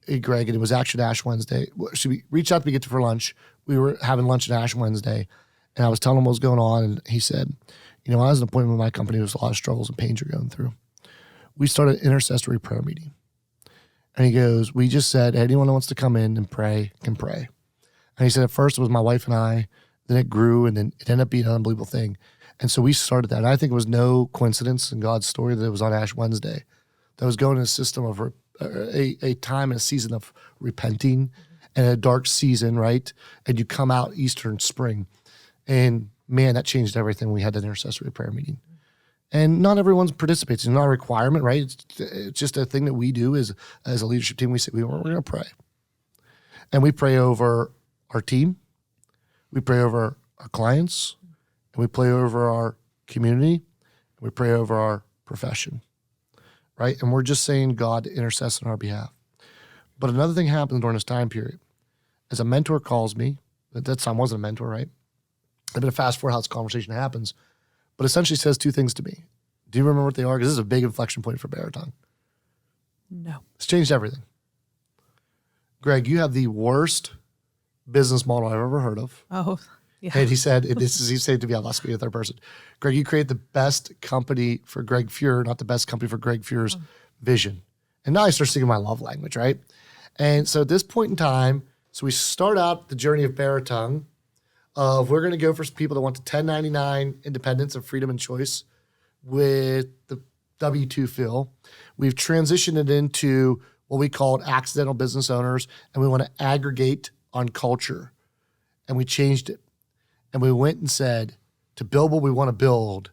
hey, Greg, and it was actually Ash Wednesday. We reached out to me to get for lunch. We were having lunch at Ash Wednesday, and I was telling him what was going on, and he said, I was at an appointment with my company. There was a lot of struggles and pains you're going through. We started an intercessory prayer meeting. And he goes, we just said, anyone who wants to come in and pray can pray. And he said, at first it was my wife and I, then it grew, and then it ended up being an unbelievable thing. And so we started that. And I think it was no coincidence in God's story that it was on Ash Wednesday. That was going in a system of a time and a season of repenting and a dark season, right? And you come out Easter and spring. And man, that changed everything. We had that intercessory prayer meeting. And not everyone participates. It's not a requirement, right? It's just a thing that we do as a leadership team. We say, we're going to pray. And we pray over our team. We pray over our clients. And we pray over our community. And we pray over our profession, right? And we're just saying God to intercess on our behalf. But another thing happens during this time period. As a mentor calls me, at that time I wasn't a mentor, right? I'm going to fast forward how this conversation happens, but essentially says two things to me. Do you remember what they are? Because this is a big inflection point for Beratung. No. It's changed everything. Greg, you have the worst business model I've ever heard of. Oh, yeah. And he said, he said to me, I'm not speaking to the third person. Greg, you create the best company for Greg Fuhrer, not the best company for Greg Fuhrer's vision. And now I start singing my love language, right? And so at this point in time, so we start out the journey of Beratung of we're going to go for people that want the 1099 independence and freedom and choice with the W-2 feel. We've transitioned it into what we called accidental business owners, and we want to aggregate on culture. And we changed it. And we went and said, to build what we want to build,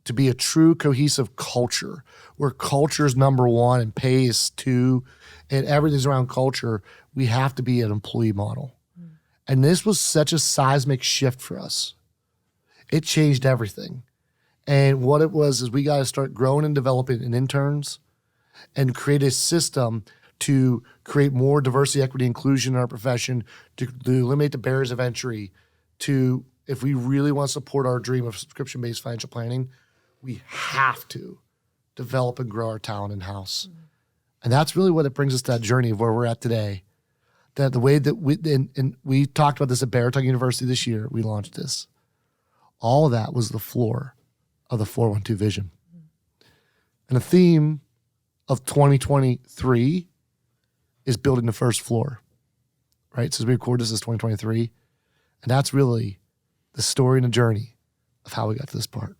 to be a true cohesive culture, where culture is number one and pay is two, and everything's around culture, we have to be an employee model. And this was such a seismic shift for us. It changed everything. And what it was is we got to start growing and developing in interns and create a system to create more diversity, equity, inclusion in our profession, to eliminate the barriers of entry, to, if we really want to support our dream of subscription-based financial planning, we have to develop and grow our talent in-house. And that's really what it brings us to that journey of where we're at today. That the way that we talked about this at Beratung University this year, we launched this. All of that was the floor of the 412 vision. And the theme of 2023 is building the first floor, right? So as we record this is 2023. And that's really the story and the journey of how we got to this part.